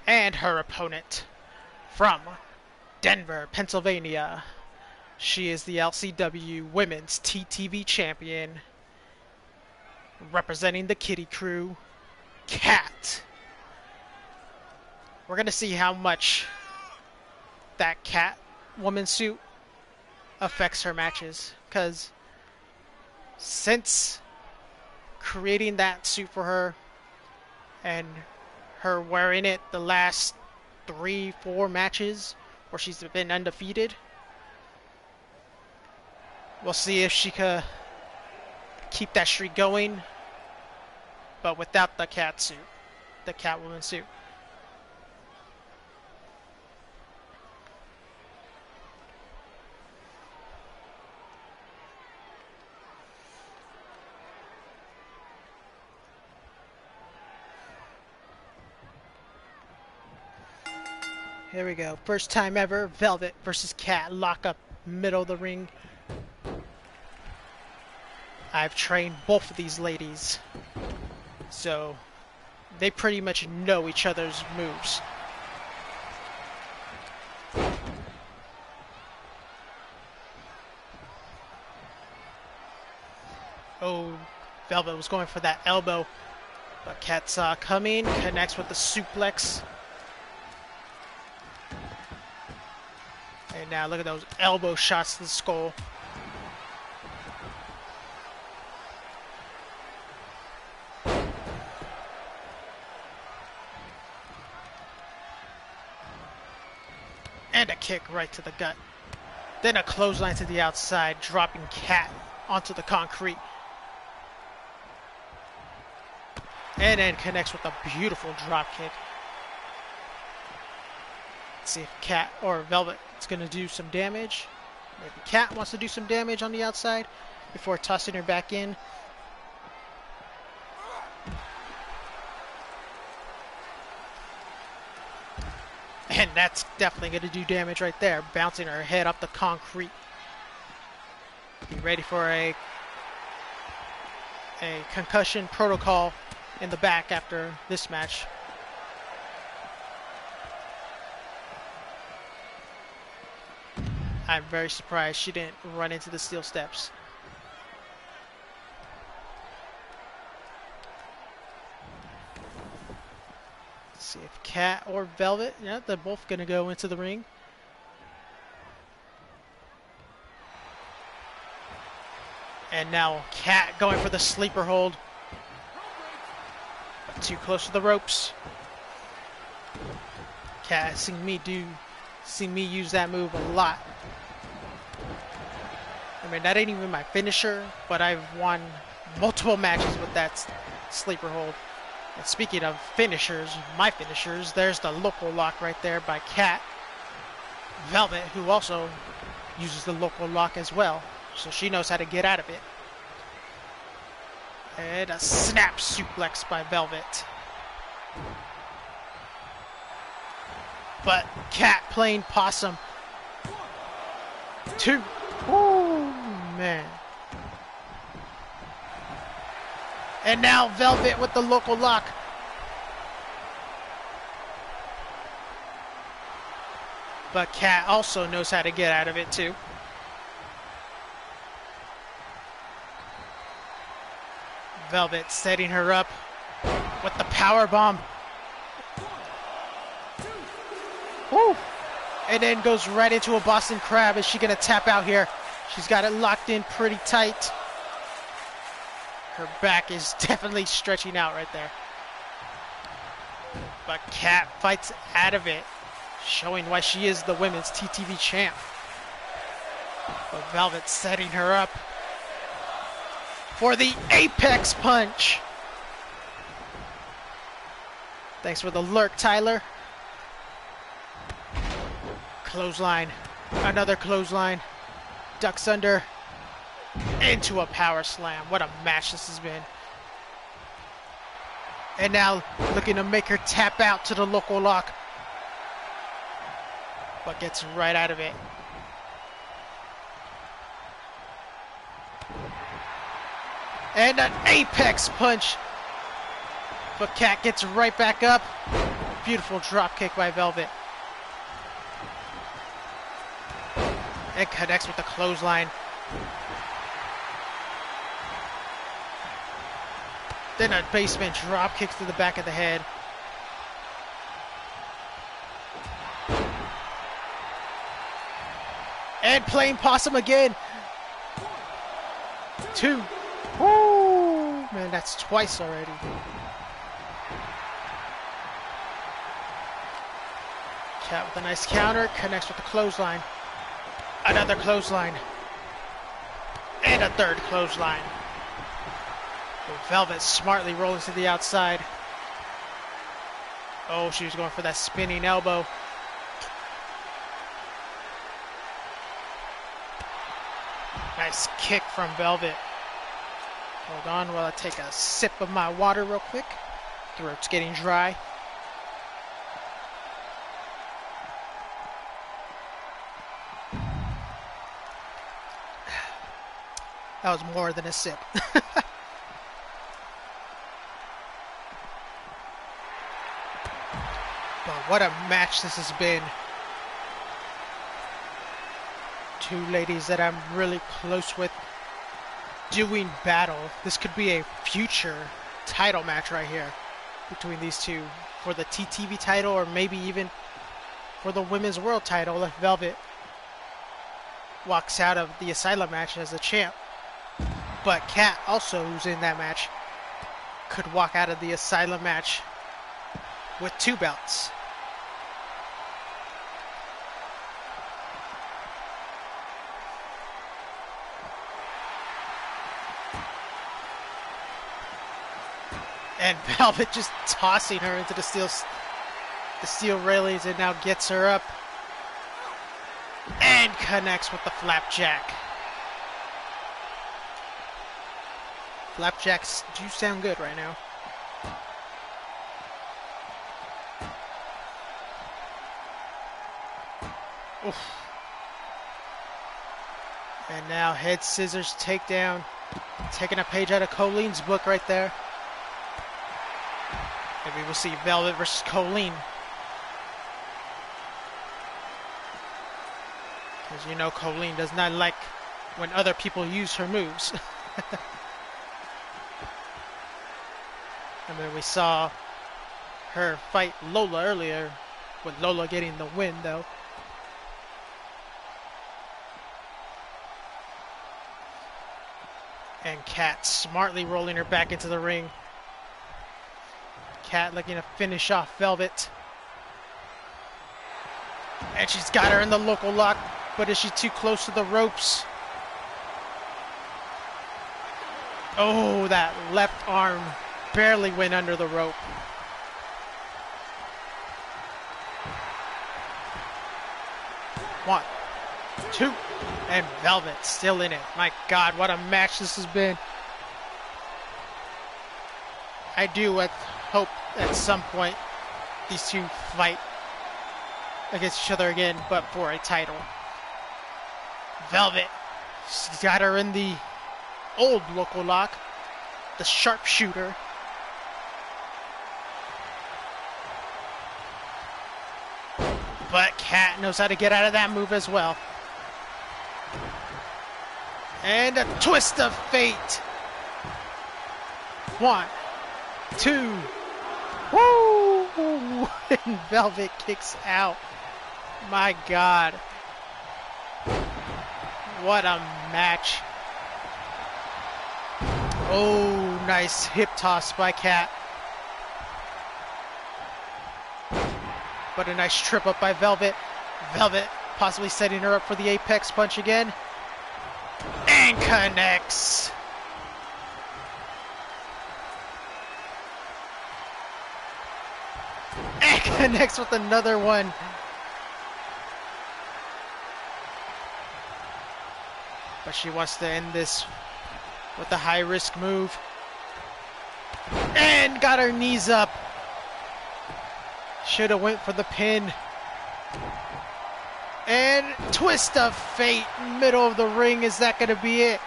And her opponent from Denver, Pennsylvania. She is the LCW Women's TTV Champion, representing the Kitty Crew, Cat. We're going to see how much that cat woman suit affects her matches. Because since creating that suit for her and her wearing it the last 3-4 matches where she's been undefeated, we'll see if she could keep that streak going, but without the cat suit, the Catwoman suit. Here we go. First time ever, Velvet versus Cat, lock up middle of the ring. I've trained both of these ladies, so they pretty much know each other's moves. Oh, Velvet was going for that elbow, but Cat saw coming, connects with the suplex. And now look at those elbow shots to the skull. And a kick right to the gut. Then a clothesline to the outside, dropping Cat onto the concrete. And then connects with a beautiful drop kick. Let's see if Cat or Velvet is going to do some damage. Maybe Cat wants to do some damage on the outside before tossing her back in. And that's definitely going to do damage right there, bouncing her head up the concrete. Be ready for a concussion protocol in the back after this match. I'm very surprised she didn't run into the steel steps. Let's see if Cat or Velvet, yeah, they're both going to go into the ring. And now Cat going for the sleeper hold. But too close to the ropes. Cat has seen me use that move a lot. I mean, that ain't even my finisher, but I've won multiple matches with that sleeper hold. And speaking of finishers, my finishers, there's the local lock right there by Cat. Velvet, who also uses the local lock as well, so she knows how to get out of it. And a snap suplex by Velvet. But Cat playing possum. 2. Oh, man. And now Velvet with the local lock. But Cat also knows how to get out of it too. Velvet setting her up with the power bomb. Woo! And then goes right into a Boston Crab. Is she going to tap out here? She's got it locked in pretty tight. Her back is definitely stretching out right there. But Cat fights out of it, showing why she is the women's TTV champ. But Velvet setting her up for the Apex Punch. Thanks for the lurk, Tyler. Clothesline. Another clothesline. Ducks under. Into a power slam. What a match this has been. And now looking to make her tap out to the local lock. But gets right out of it. And an Apex Punch. But Cat gets right back up. Beautiful drop kick by Velvet. And connects with the clothesline. Then a basement drop kick to the back of the head. And playing possum again. 2. Woo! Man, that's twice already. Cat with a nice counter, connects with the clothesline. Another clothesline. And a third clothesline. Velvet smartly rolling to the outside. Oh, she was going for that spinning elbow. Nice kick from Velvet. Hold on while I take a sip of my water real quick. Throat's getting dry. That was more than a sip. But what a match this has been. Two ladies that I'm really close with doing battle. This could be a future title match right here between these two for the TTV title, or maybe even for the Women's World title if Velvet walks out of the Asylum match as a champ. But Kat, also who's in that match, could walk out of the Asylum match with 2 belts. And Velvet just tossing her into the steel railings, and now gets her up and connects with the flapjack. Flapjacks do sound good right now. Oof. And now head scissors takedown. Taking a page out of Colleen's book right there. Maybe we'll see Velvet versus Colleen. Because you know Colleen does not like when other people use her moves. I mean, we saw her fight Lola earlier, with Lola getting the win though. And Kat smartly rolling her back into the ring. Kat looking to finish off Velvet. And she's got her in the local lock, but is she too close to the ropes? Oh, that left arm barely went under the rope. One, two, and Velvet still in it. My God, what a match this has been. I do hope at some point these two fight against each other again, but for a title. Velvet, she's got her in the old local lock, the sharpshooter. But Kat knows how to get out of that move as well. And a twist of fate. 1, 2. Woo! And Velvet kicks out. My God. What a match. Oh, nice hip toss by Kat. But a nice trip up by Velvet. Velvet possibly setting her up for the apex punch again. And connects. And connects with another one. But she wants to end this with a high risk move. And got her knees up. Should have went for the pin. And twist of fate, middle of the ring. Is that going to be it?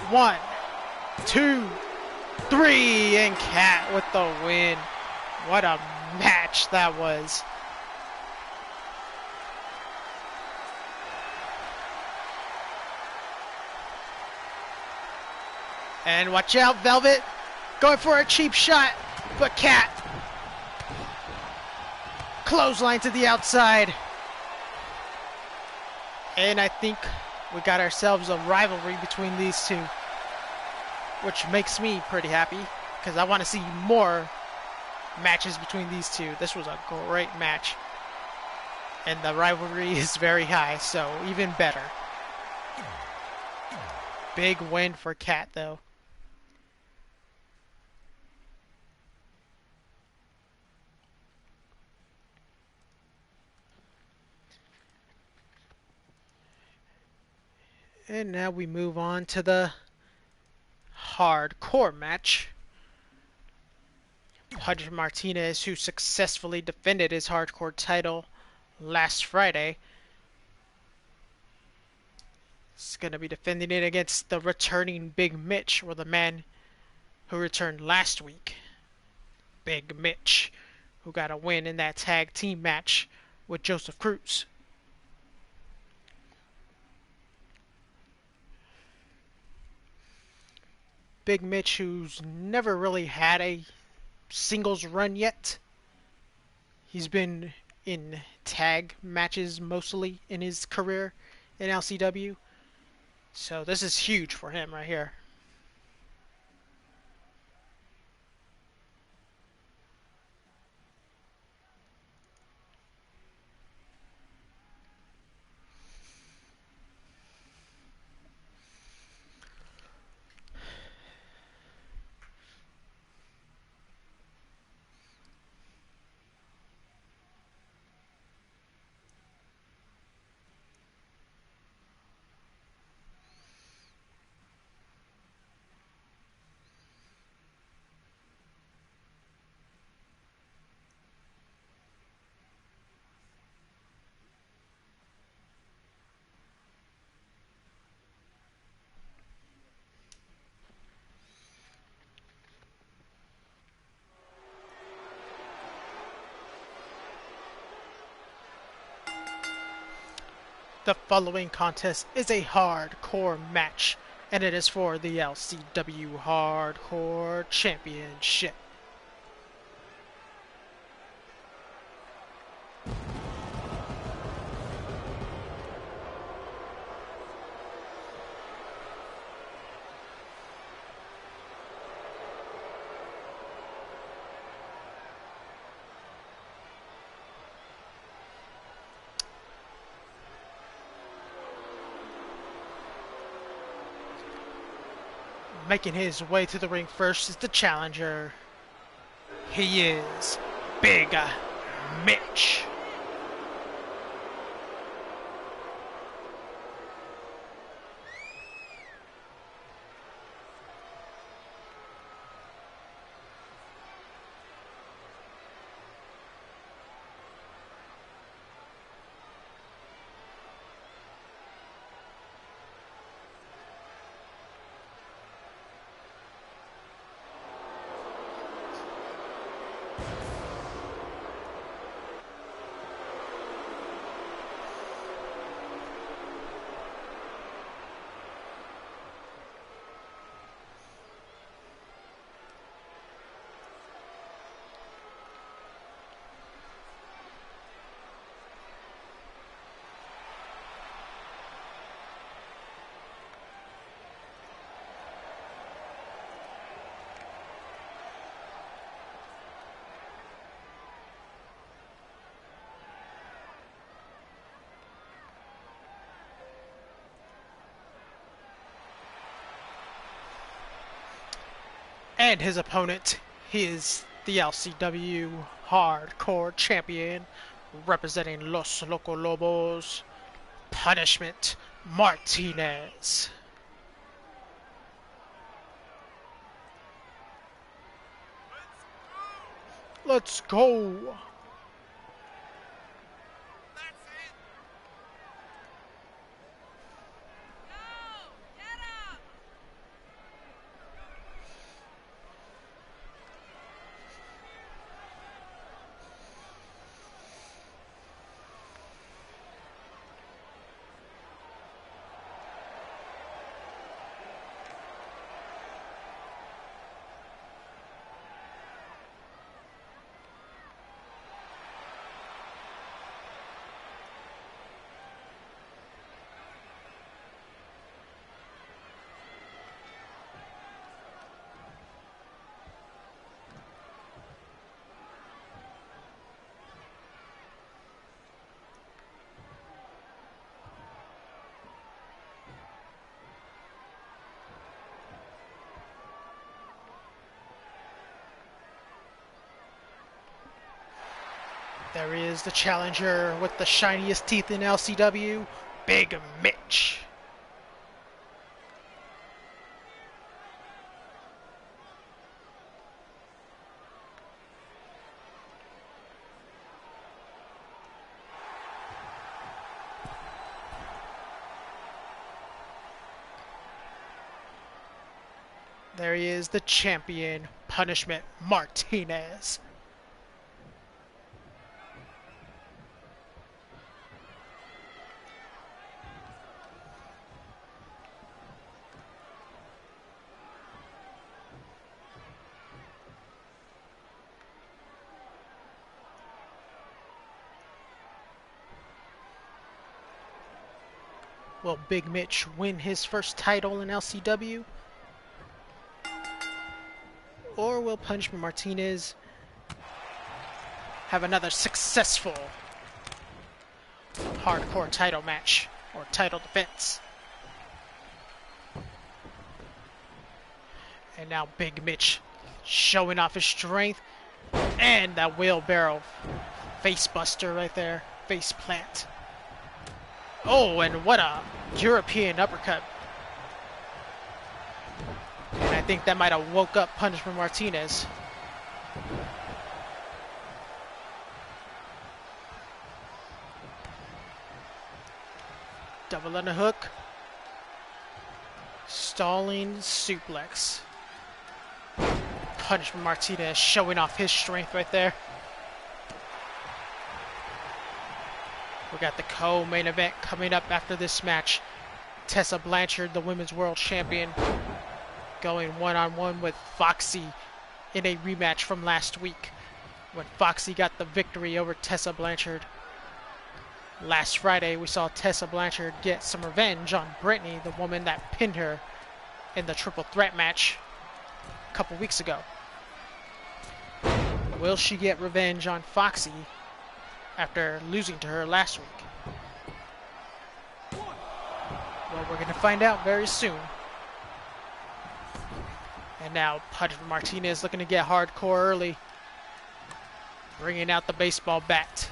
1, 2, 3, and Kat with the win. What a match that was. And watch out, Velvet. Going for a cheap shot, but Cat. Clothesline to the outside. And I think we got ourselves a rivalry between these two, which makes me pretty happy because I want to see more matches between these two. This was a great match, and the rivalry is very high, so even better. Big win for Cat, though. And now we move on to the hardcore match. Pudge Martinez, who successfully defended his hardcore title last Friday, is going to be defending it against the returning Big Mitch, or the man who returned last week. Big Mitch, who got a win in that tag team match with Joseph CRUZ. Big Mitch, who's never really had a singles run yet. He's been in tag matches mostly in his career in LCW. So this is huge for him right here. The following contest is a hardcore match, and it is for the LCW Hardcore Championship. Making his way to the ring first is the challenger. He is Big Mitch. And his opponent, he is the LCW Hardcore Champion, representing Los Loco Lobos, Punishment Martinez. Let's go! There is the challenger with the shiniest teeth in LCW, Big Mitch. There he is, the champion, Punishment Martinez. Will Big Mitch win his first title in LCW? Or will Punishment Martinez have another successful hardcore title match or title defense? And now Big Mitch showing off his strength and that wheelbarrow face buster right there, face plant. Oh, and what a European uppercut. And I think that might have woke up Punishment Martinez. Double underhook. Stalling suplex. Punishment Martinez showing off his strength right there. We got the co-main event coming up after this match. Tessa Blanchard, the Women's World Champion, going one-on-one with Foxy in a rematch from last week when Foxy got the victory over Tessa Blanchard. Last Friday, we saw Tessa Blanchard get some revenge on Brittany, the woman that pinned her in the triple threat match a couple weeks ago. Will she get revenge on Foxy after losing to her last week? Well, we're going to find out very soon. And now Punishment Martinez looking to get hardcore early, bringing out the baseball bat.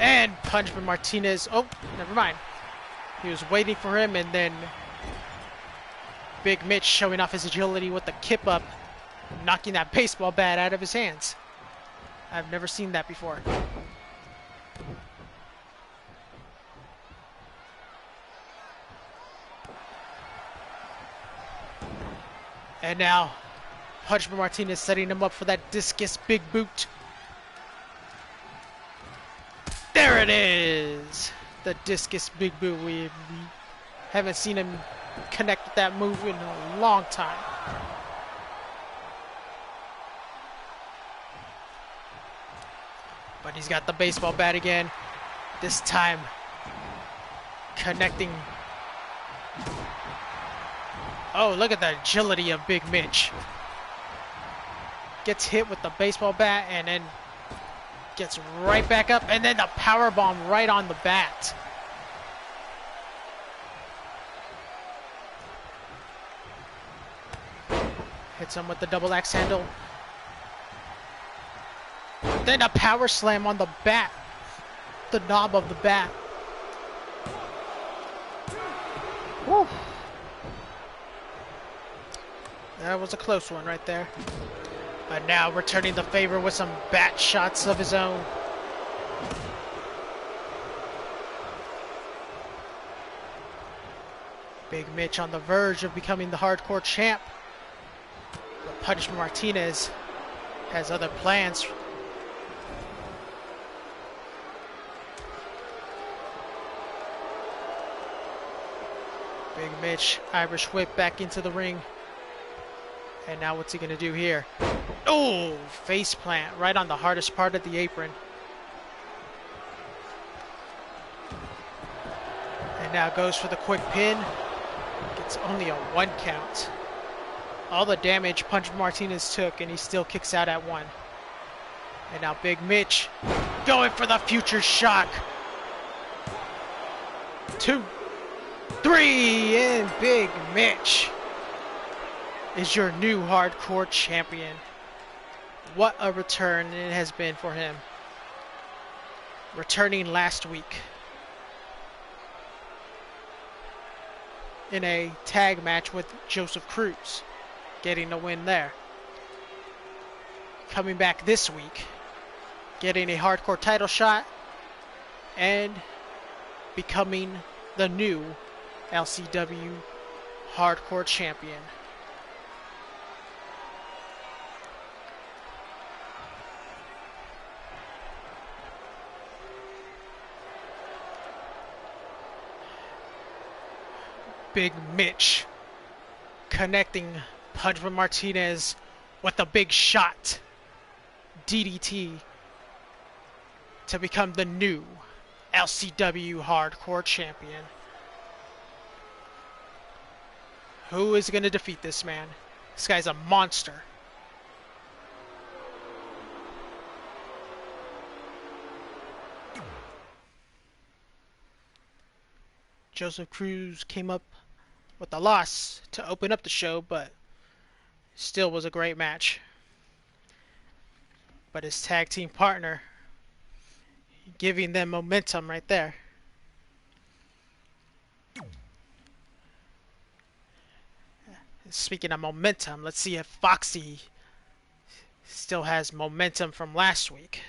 And Punishment Martinez, oh, never mind. He was waiting for him, and then Big Mitch showing off his agility with the kip up, knocking that baseball bat out of his hands. I've never seen that before. And now Punishment Martinez setting him up for that discus big boot. There it is! The discus big boot. We haven't seen him connect with that move in a long time. But he's got the baseball bat again. This time connecting. Oh, look at the agility of Big Mitch. Gets hit with the baseball bat and then gets right back up, and then the power bomb right on the bat. Hits him with the double axe handle. Then a power slam on the bat, the knob of the bat. Woo. That was a close one right there. But now returning the favor with some bat shots of his own. Big Mitch on the verge of becoming the hardcore champ. But Punishment Martinez has other plans. Big Mitch, Irish whip back into the ring. And now what's he going to do here? Oh, face plant right on the hardest part of the apron. And now goes for the quick pin. Gets only a 1 count. All the damage Punishment Martinez took, and he still kicks out at 1. And now Big Mitch going for the future shock. 2, 3, and Big Mitch is your new hardcore champion. What a return it has been for him. Returning last week in a tag match with Joseph CRUZ, getting a win there. Coming back this week, getting a hardcore title shot, and becoming the new LCW hardcore champion. Big Mitch connecting Pudge Martinez with a big shot DDT to become the new LCW hardcore champion. Who is going to defeat this man? This guy's a monster. Joseph CRUZ came up with a loss to open up the show, but still was a great match. But his tag team partner giving them momentum right there. Speaking of momentum, let's see if Foxy still has momentum from last week.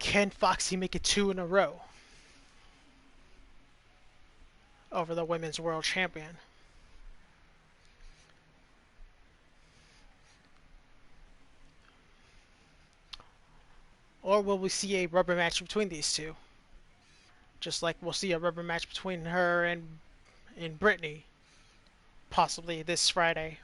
Can Foxy make it 2 in a row over the Women's World Champion? Or will we see a rubber match between these two? Just like we'll see a rubber match between her and Brittany, possibly this Friday.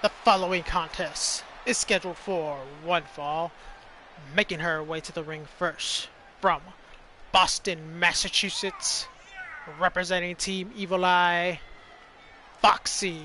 The following contest is scheduled for one fall, making her way to the ring first from Boston, Massachusetts, representing Team Evil Eye, Foxy.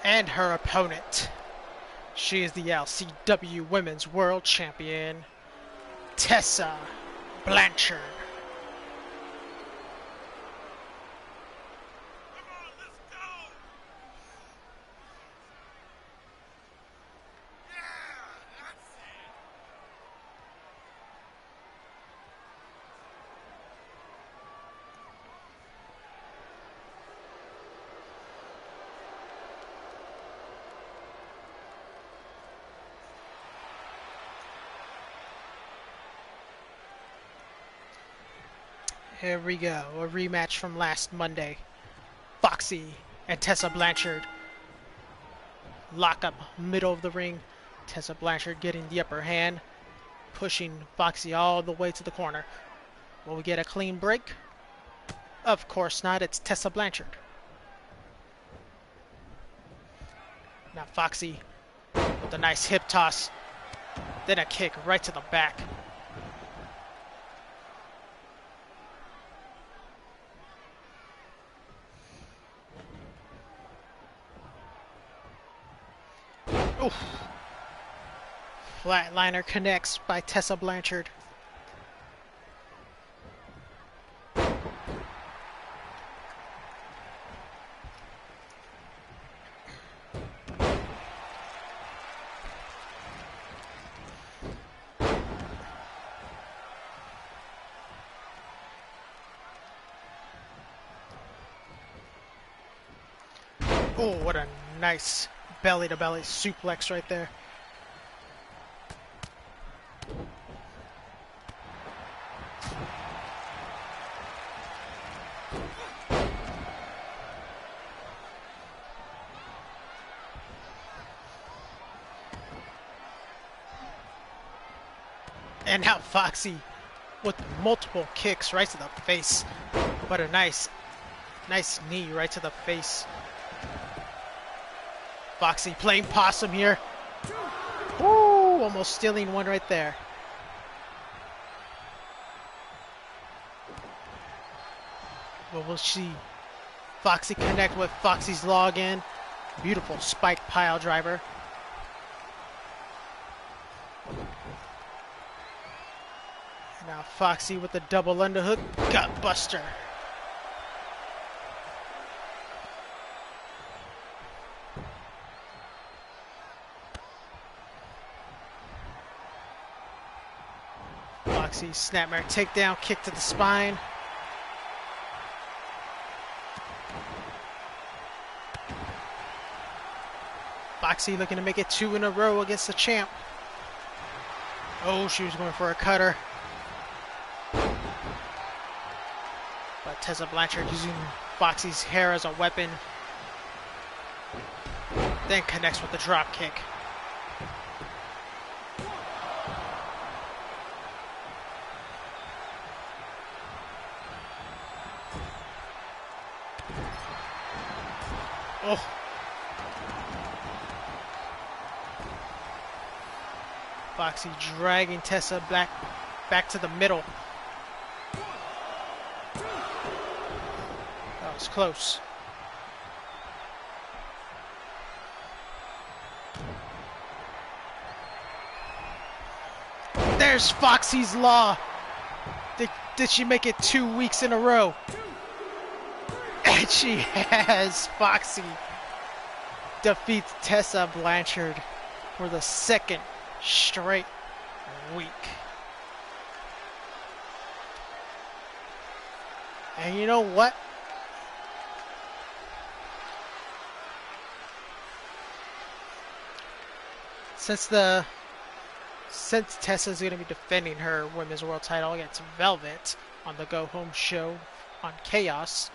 And her opponent, she is the LCW Women's World Champion, Tessa Blanchard. Here we go, a rematch from last Monday. Foxy and Tessa Blanchard lock up middle of the ring. Tessa Blanchard getting the upper hand. pushing Foxy all the way to the corner. Will we get a clean break? Of course not. It's Tessa Blanchard. Now Foxy with a nice hip toss. Then a kick right to the back. Oof. Flatliner connects by Tessa Blanchard. Oh, what a nice belly-to-belly suplex right there. And now Foxy with multiple kicks right to the face. What a nice knee right to the face. Foxy playing possum here. Ooh, almost stealing one right there. But we'll see Foxy connect with Foxy's login. Beautiful spike pile driver. And now Foxy with the double underhook gut buster. Foxy snapmare takedown, kick to the spine. Foxy looking to make it 2 in a row against the champ. Oh, she was going for a cutter. But Tessa Blanchard using Foxy's hair as a weapon. Then connects with the drop kick. Oh. Foxy dragging Tessa back to the middle. That was close. There's Foxy's Law. Did she make it 2 weeks in a row? And she has. Foxy defeats Tessa Blanchard for the second straight week. And you know what? Since Tessa's going to be defending her Women's World Title against Velvet on the Go Home show on Chaos,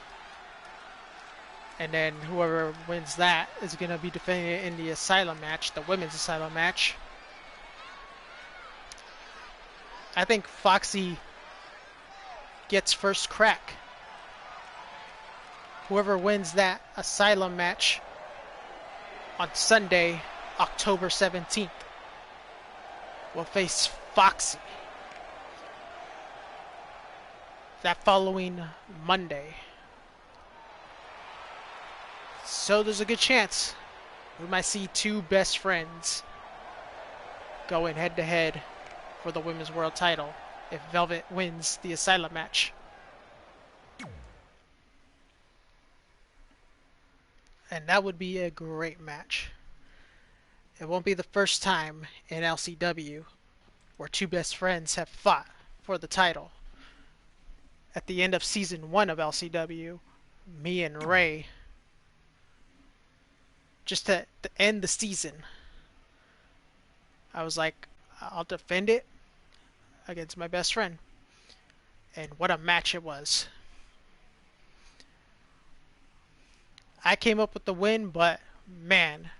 and then whoever wins that is going to be defending it in the Asylum match, the Women's Asylum match. I think Foxy gets first crack. Whoever wins that Asylum match on Sunday, October 17th, will face Foxy that following Monday. So there's a good chance we might see two best friends going head to head for the Women's World Title if Velvet wins the Asylum match. And that would be a great match. It won't be the first time in LCW where two best friends have fought for the title. At the end of Season 1 of LCW, me and Ray, just to end the season, I was like, I'll defend it against my best friend. And what a match it was. I came up with the win, but man,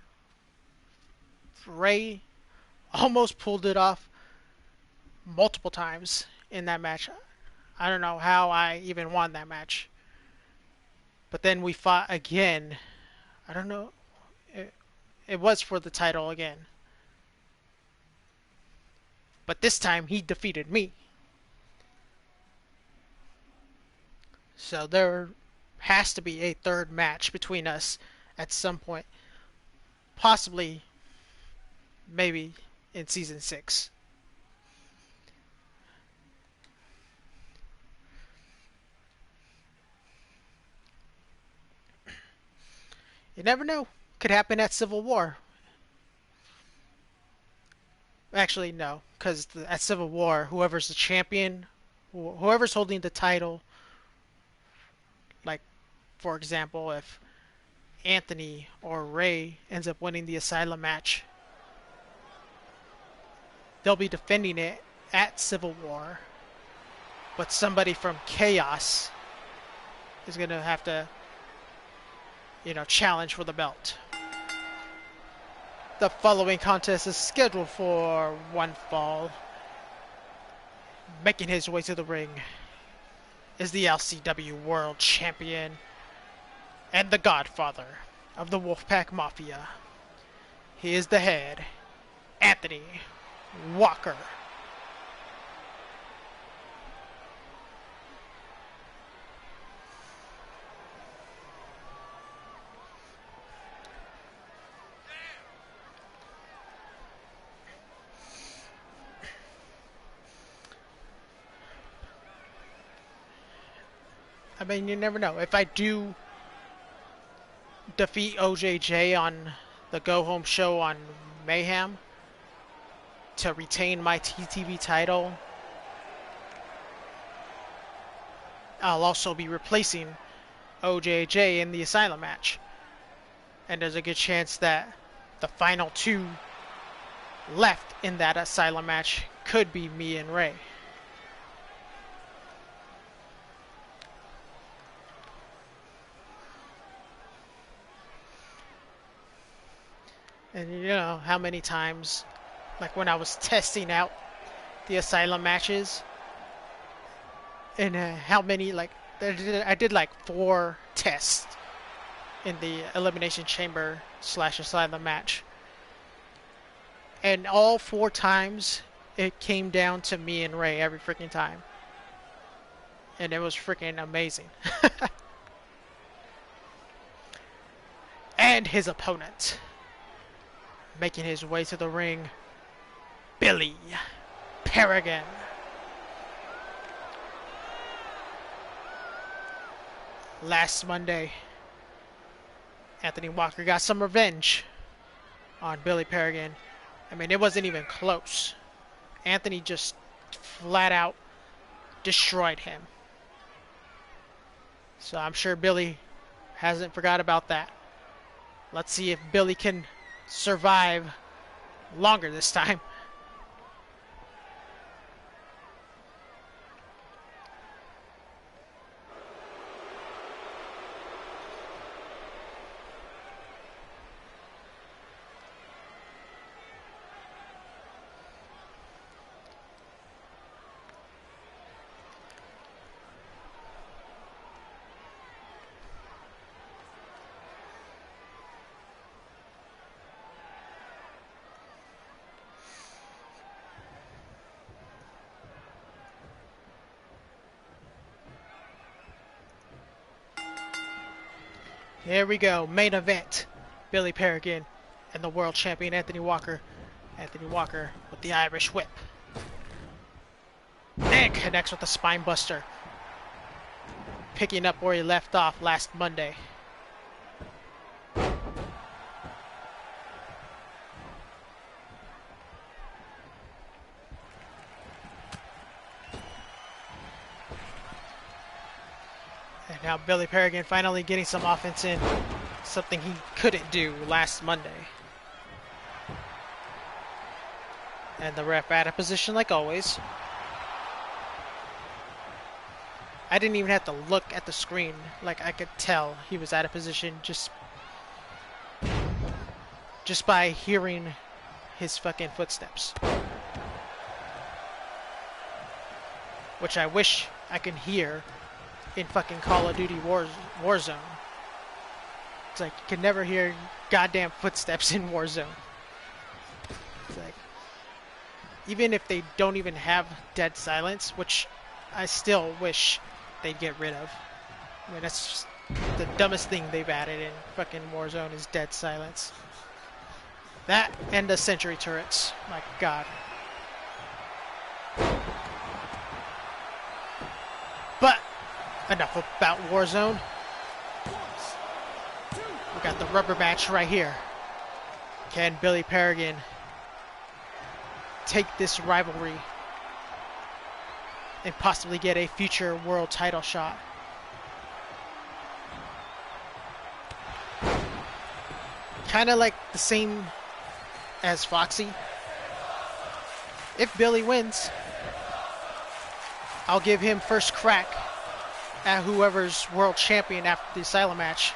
Ray almost pulled it off. multiple times in that match. I don't know how I even won that match. But then we fought again. I don't know. It was for the title again. But this time he defeated me. So there has to be a third match between us at some point. Possibly, maybe in season 6. You never know. Could happen at Civil War. Actually, no. Because at Civil War, whoever's the champion, whoever's holding the title, like, for example, if Anthony or Ray ends up winning the Asylum match, they'll be defending it at Civil War. But somebody from Chaos is going to have to, challenge for the belt. The following contest is scheduled for one fall. Making his way to the ring is the LCW World Champion and the Godfather of the Wolfpack Mafia. He is the head, Anthony Walker. I mean, you never know. If I do defeat OJJ on the Go Home show on Mayhem to retain my TTV title, I'll also be replacing OJJ in the Asylum match. And there's a good chance that the final 2 left in that Asylum match could be me and Ray. And you know how many times, like when I was testing out the Asylum matches, and how many, like, I did like 4 tests in the Elimination Chamber / Asylum match. And all 4 times, it came down to me and Ray every freaking time. And it was freaking amazing. And his opponent, making his way to the ring, Billy Paragon. Last Monday, Anthony Walker got some revenge on Billy Paragon. I mean, it wasn't even close. Anthony just flat out destroyed him. So I'm sure Billy hasn't forgot about that. Let's see if Billy can survive longer this time. Here we go, main event. Billy Paragon and the world champion Anthony Walker. Anthony Walker with the Irish whip. And connects with the spine buster. Picking up where he left off last Monday. And now Billy Paragon finally getting some offense in. Something he couldn't do last Monday. And the ref out of position like always. I didn't even have to look at the screen. Like, I could tell he was out of position just by hearing his fucking footsteps. which I wish I can hear in fucking Call of Duty Warzone. It's like you can never hear goddamn footsteps in Warzone. It's like, even if they don't even have dead silence, which I still wish they'd get rid of. I mean, that's just the dumbest thing they've added in fucking Warzone is dead silence. That and the sentry turrets. My god. But enough about Warzone. We got the rubber match right here. Can Billy Paragon take this rivalry and possibly get a future world title shot? Kind of like the same as Foxy. If Billy wins, I'll give him first crack at whoever's world champion after the Asylum match.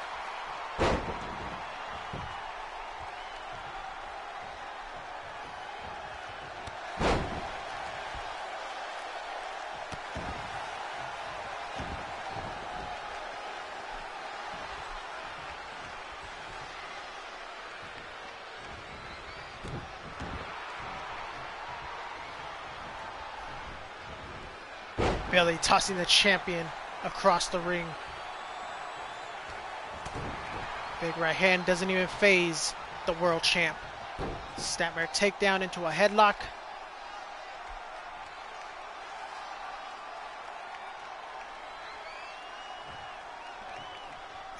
Billy tossing the champion across the ring. Big right hand doesn't even phase the world champ. Snapmare takedown into a headlock.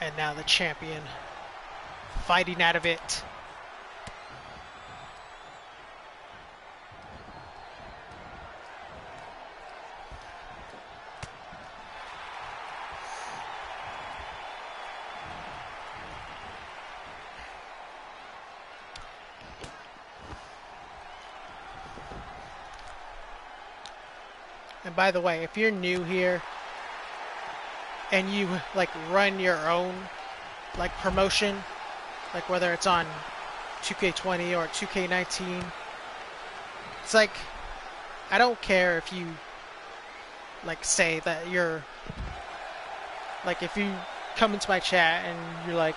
And now the champion fighting out of it. And by the way, if you're new here and you like run your own like promotion, like whether it's on 2K20 or 2K19, it's like, I don't care if you like say that you're like, if you come into my chat and you're like,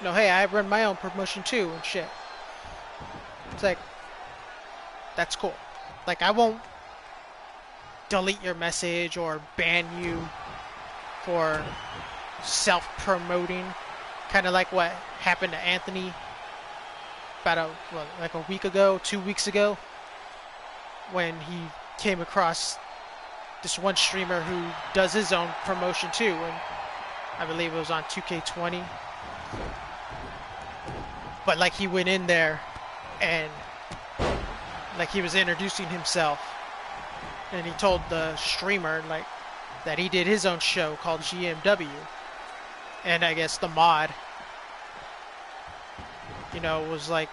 no, hey, I run my own promotion too and shit. It's like, that's cool. Like, I won't delete your message or ban you for self-promoting, kind of like what happened to Anthony about like a week ago, 2 weeks ago, when he came across this one streamer who does his own promotion too, and I believe it was on 2K20. But like, he went in there and like he was introducing himself, and he told the streamer like that he did his own show called GMW, and I guess the mod, you know, was like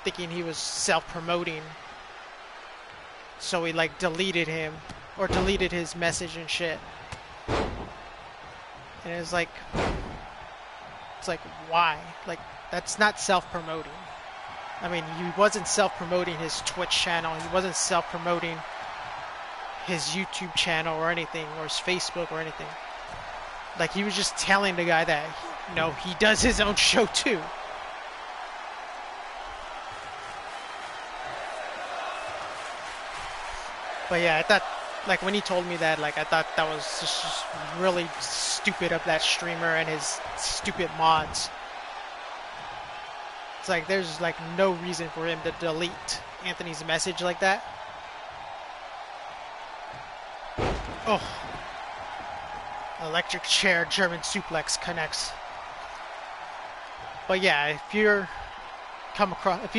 thinking he was self-promoting, so he like deleted him or deleted his message and shit. And it's like why? Like, that's not self-promoting. I mean, he wasn't self-promoting his Twitch channel, he wasn't self-promoting his YouTube channel or anything, or his Facebook or anything. Like, he was just telling the guy that, you know, he does his own show too. But yeah, I thought, like, when he told me that, like, I thought that was just really stupid of that streamer and his stupid mods. It's like, there's like no reason for him to delete Anthony's message like that. Oh, electric chair German suplex connects. But yeah, if you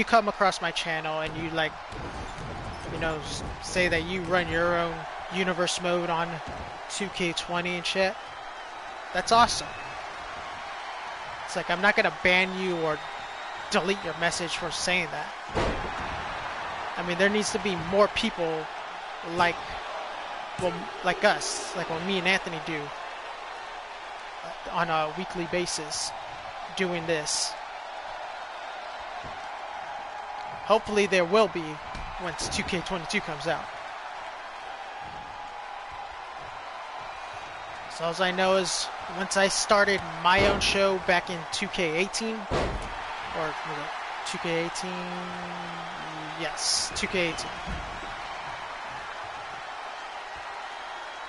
come across my channel and you like, you know, say that you run your own universe mode on 2K20 and shit, that's awesome. It's like, I'm not gonna ban you or delete your message for saying that. I mean, there needs to be more people like, well, like us, like what me and Anthony do on a weekly basis, doing this. Hopefully there will be once 2K22 comes out. So all I know is once I started my own show back in 2K18, or was it 2K18? Yes, 2K18.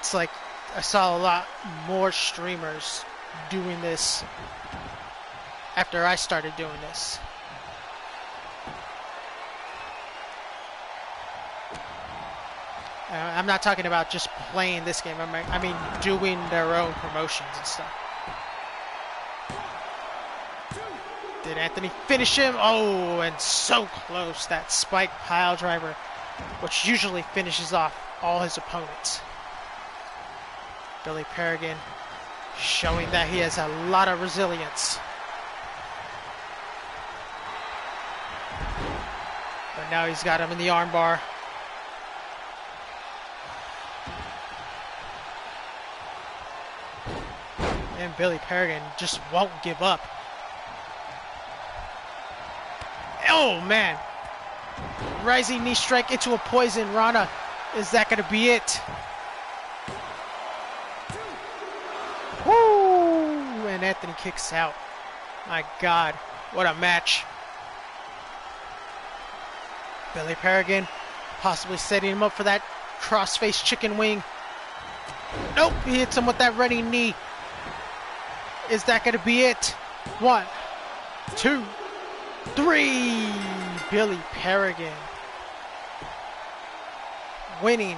It's like I saw a lot more streamers doing this after I started doing this. I'm not talking about just playing this game. I mean doing their own promotions and stuff. Did Anthony finish him? Oh, and so close. That spike pile driver, which usually finishes off all his opponents. Billy Paragon showing that he has a lot of resilience. But now he's got him in the armbar. And Billy Paragon just won't give up. Oh, man. Rising knee strike into a poison. Rana, is that going to be it? Woo! And Anthony kicks out. My God, what a match. Billy Paragon possibly setting him up for that crossface chicken wing. Nope, he hits him with that running knee. Is that going to be it? 1, 2, 3. Billy Paragon winning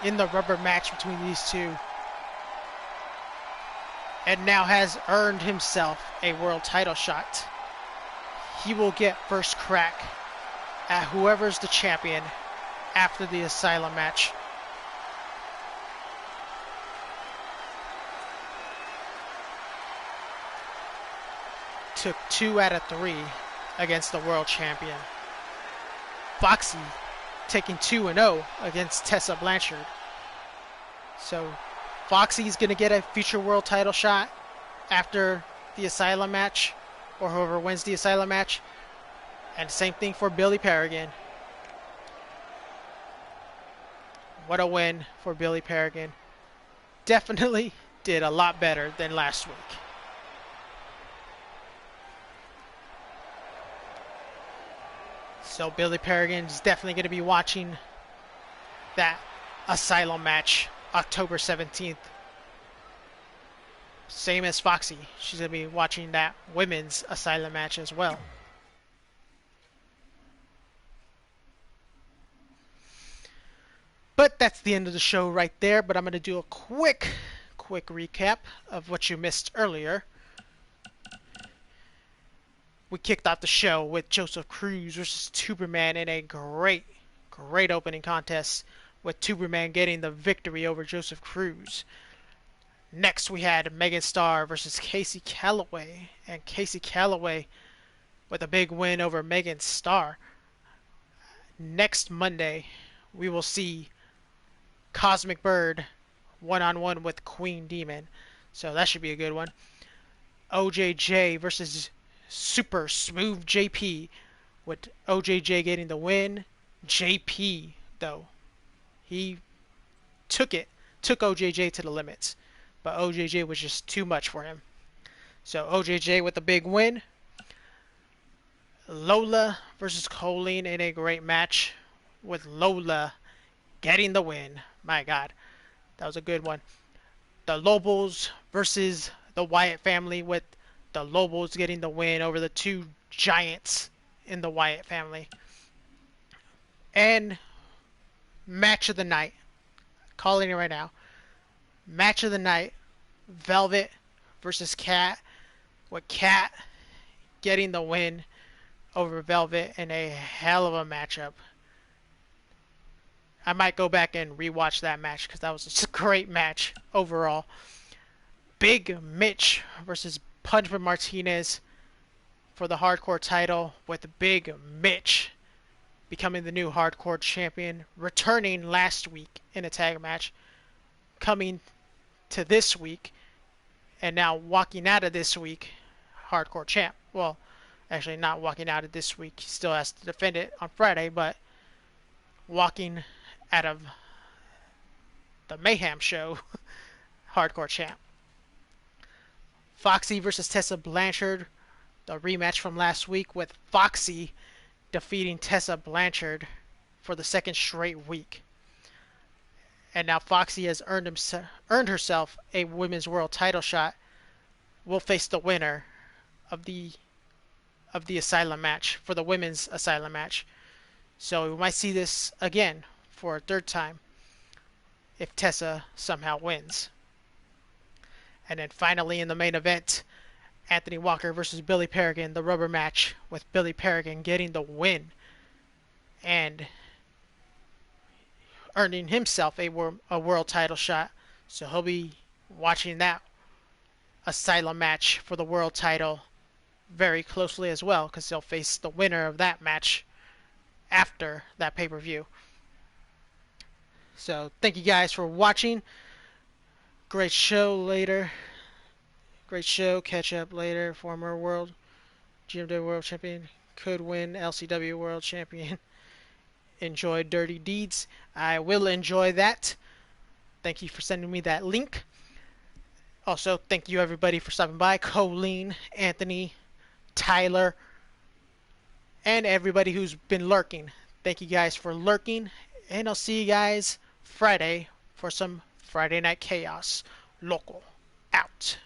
in the rubber match between these two. And now has earned himself a world title shot. He will get first crack at whoever's the champion after the Asylum match. Took 2 out of 3 against the world champion. Foxy taking 2-0 against Tessa Blanchard. So Foxy's going to get a future world title shot after the Asylum match, or whoever wins the Asylum match. And same thing for Billy Paragon. What a win for Billy Paragon. Definitely did a lot better than last week. So Billy Paragon is definitely going to be watching that Asylum match October 17th. Same as Foxy. She's going to be watching that women's Asylum match as well. But that's the end of the show right there. But I'm going to do a quick recap of what you missed earlier. We kicked off the show with Joseph CRUZ versus TUBERMAN in a great opening contest, with TUBERMAN getting the victory over Joseph CRUZ. Next, we had Megan Starr versus Casey CALAWAY, and Casey CALAWAY with a big win over Megan Starr. Next Monday, we will see Cosmic Bird one-on-one with Queen Demon, so that should be a good one. OJJ versus Super Smooth JP, with OJJ getting the win. JP, though, he took OJJ to the limits, but OJJ was just too much for him. So OJJ with a big win. Lola versus COLLEEN in a great match, with Lola getting the win. My God, that was a good one. The Lobos versus the Wyatt family, with the Lobos getting the win over the two giants in the Wyatt family. And match of the night, calling it right now, match of the night, Velvet versus Cat, with Cat getting the win over Velvet in a hell of a matchup. I might go back and rewatch that match because that was just a great match overall. Big Mitch versus Punchman Martinez for the hardcore title, with Big Mitch becoming the new hardcore champion, returning last week in a tag match, coming to this week, and now walking out of this week hardcore champ. Well, actually not walking out of this week, he still has to defend it on Friday, but walking out of the Mayhem show hardcore champ. Foxy versus Tessa Blanchard, the rematch from last week with Foxy defeating Tessa Blanchard for the second straight week. And now Foxy has earned herself a women's world title shot. Will face the winner of the Asylum match, for the women's Asylum match. So we might see this again for a third time if Tessa somehow wins. And then finally in the main event, Anthony Walker versus Billy Paragon, the rubber match, with Billy Paragon getting the win and earning himself a world title shot. So he'll be watching that Asylum match for the world title very closely as well, because he'll face the winner of that match after that pay-per-view. So thank you guys for watching. Great show later. Great show. Catch up later. Former world GMW World Champion could win LCW World Champion. Enjoy Dirty Deeds. I will enjoy that. Thank you for sending me that link. Also, thank you everybody for stopping by. COLLEEN, Anthony, Tyler, and everybody who's been lurking. Thank you guys for lurking. And I'll see you guys Friday for some Friday Night Chaos. Local out.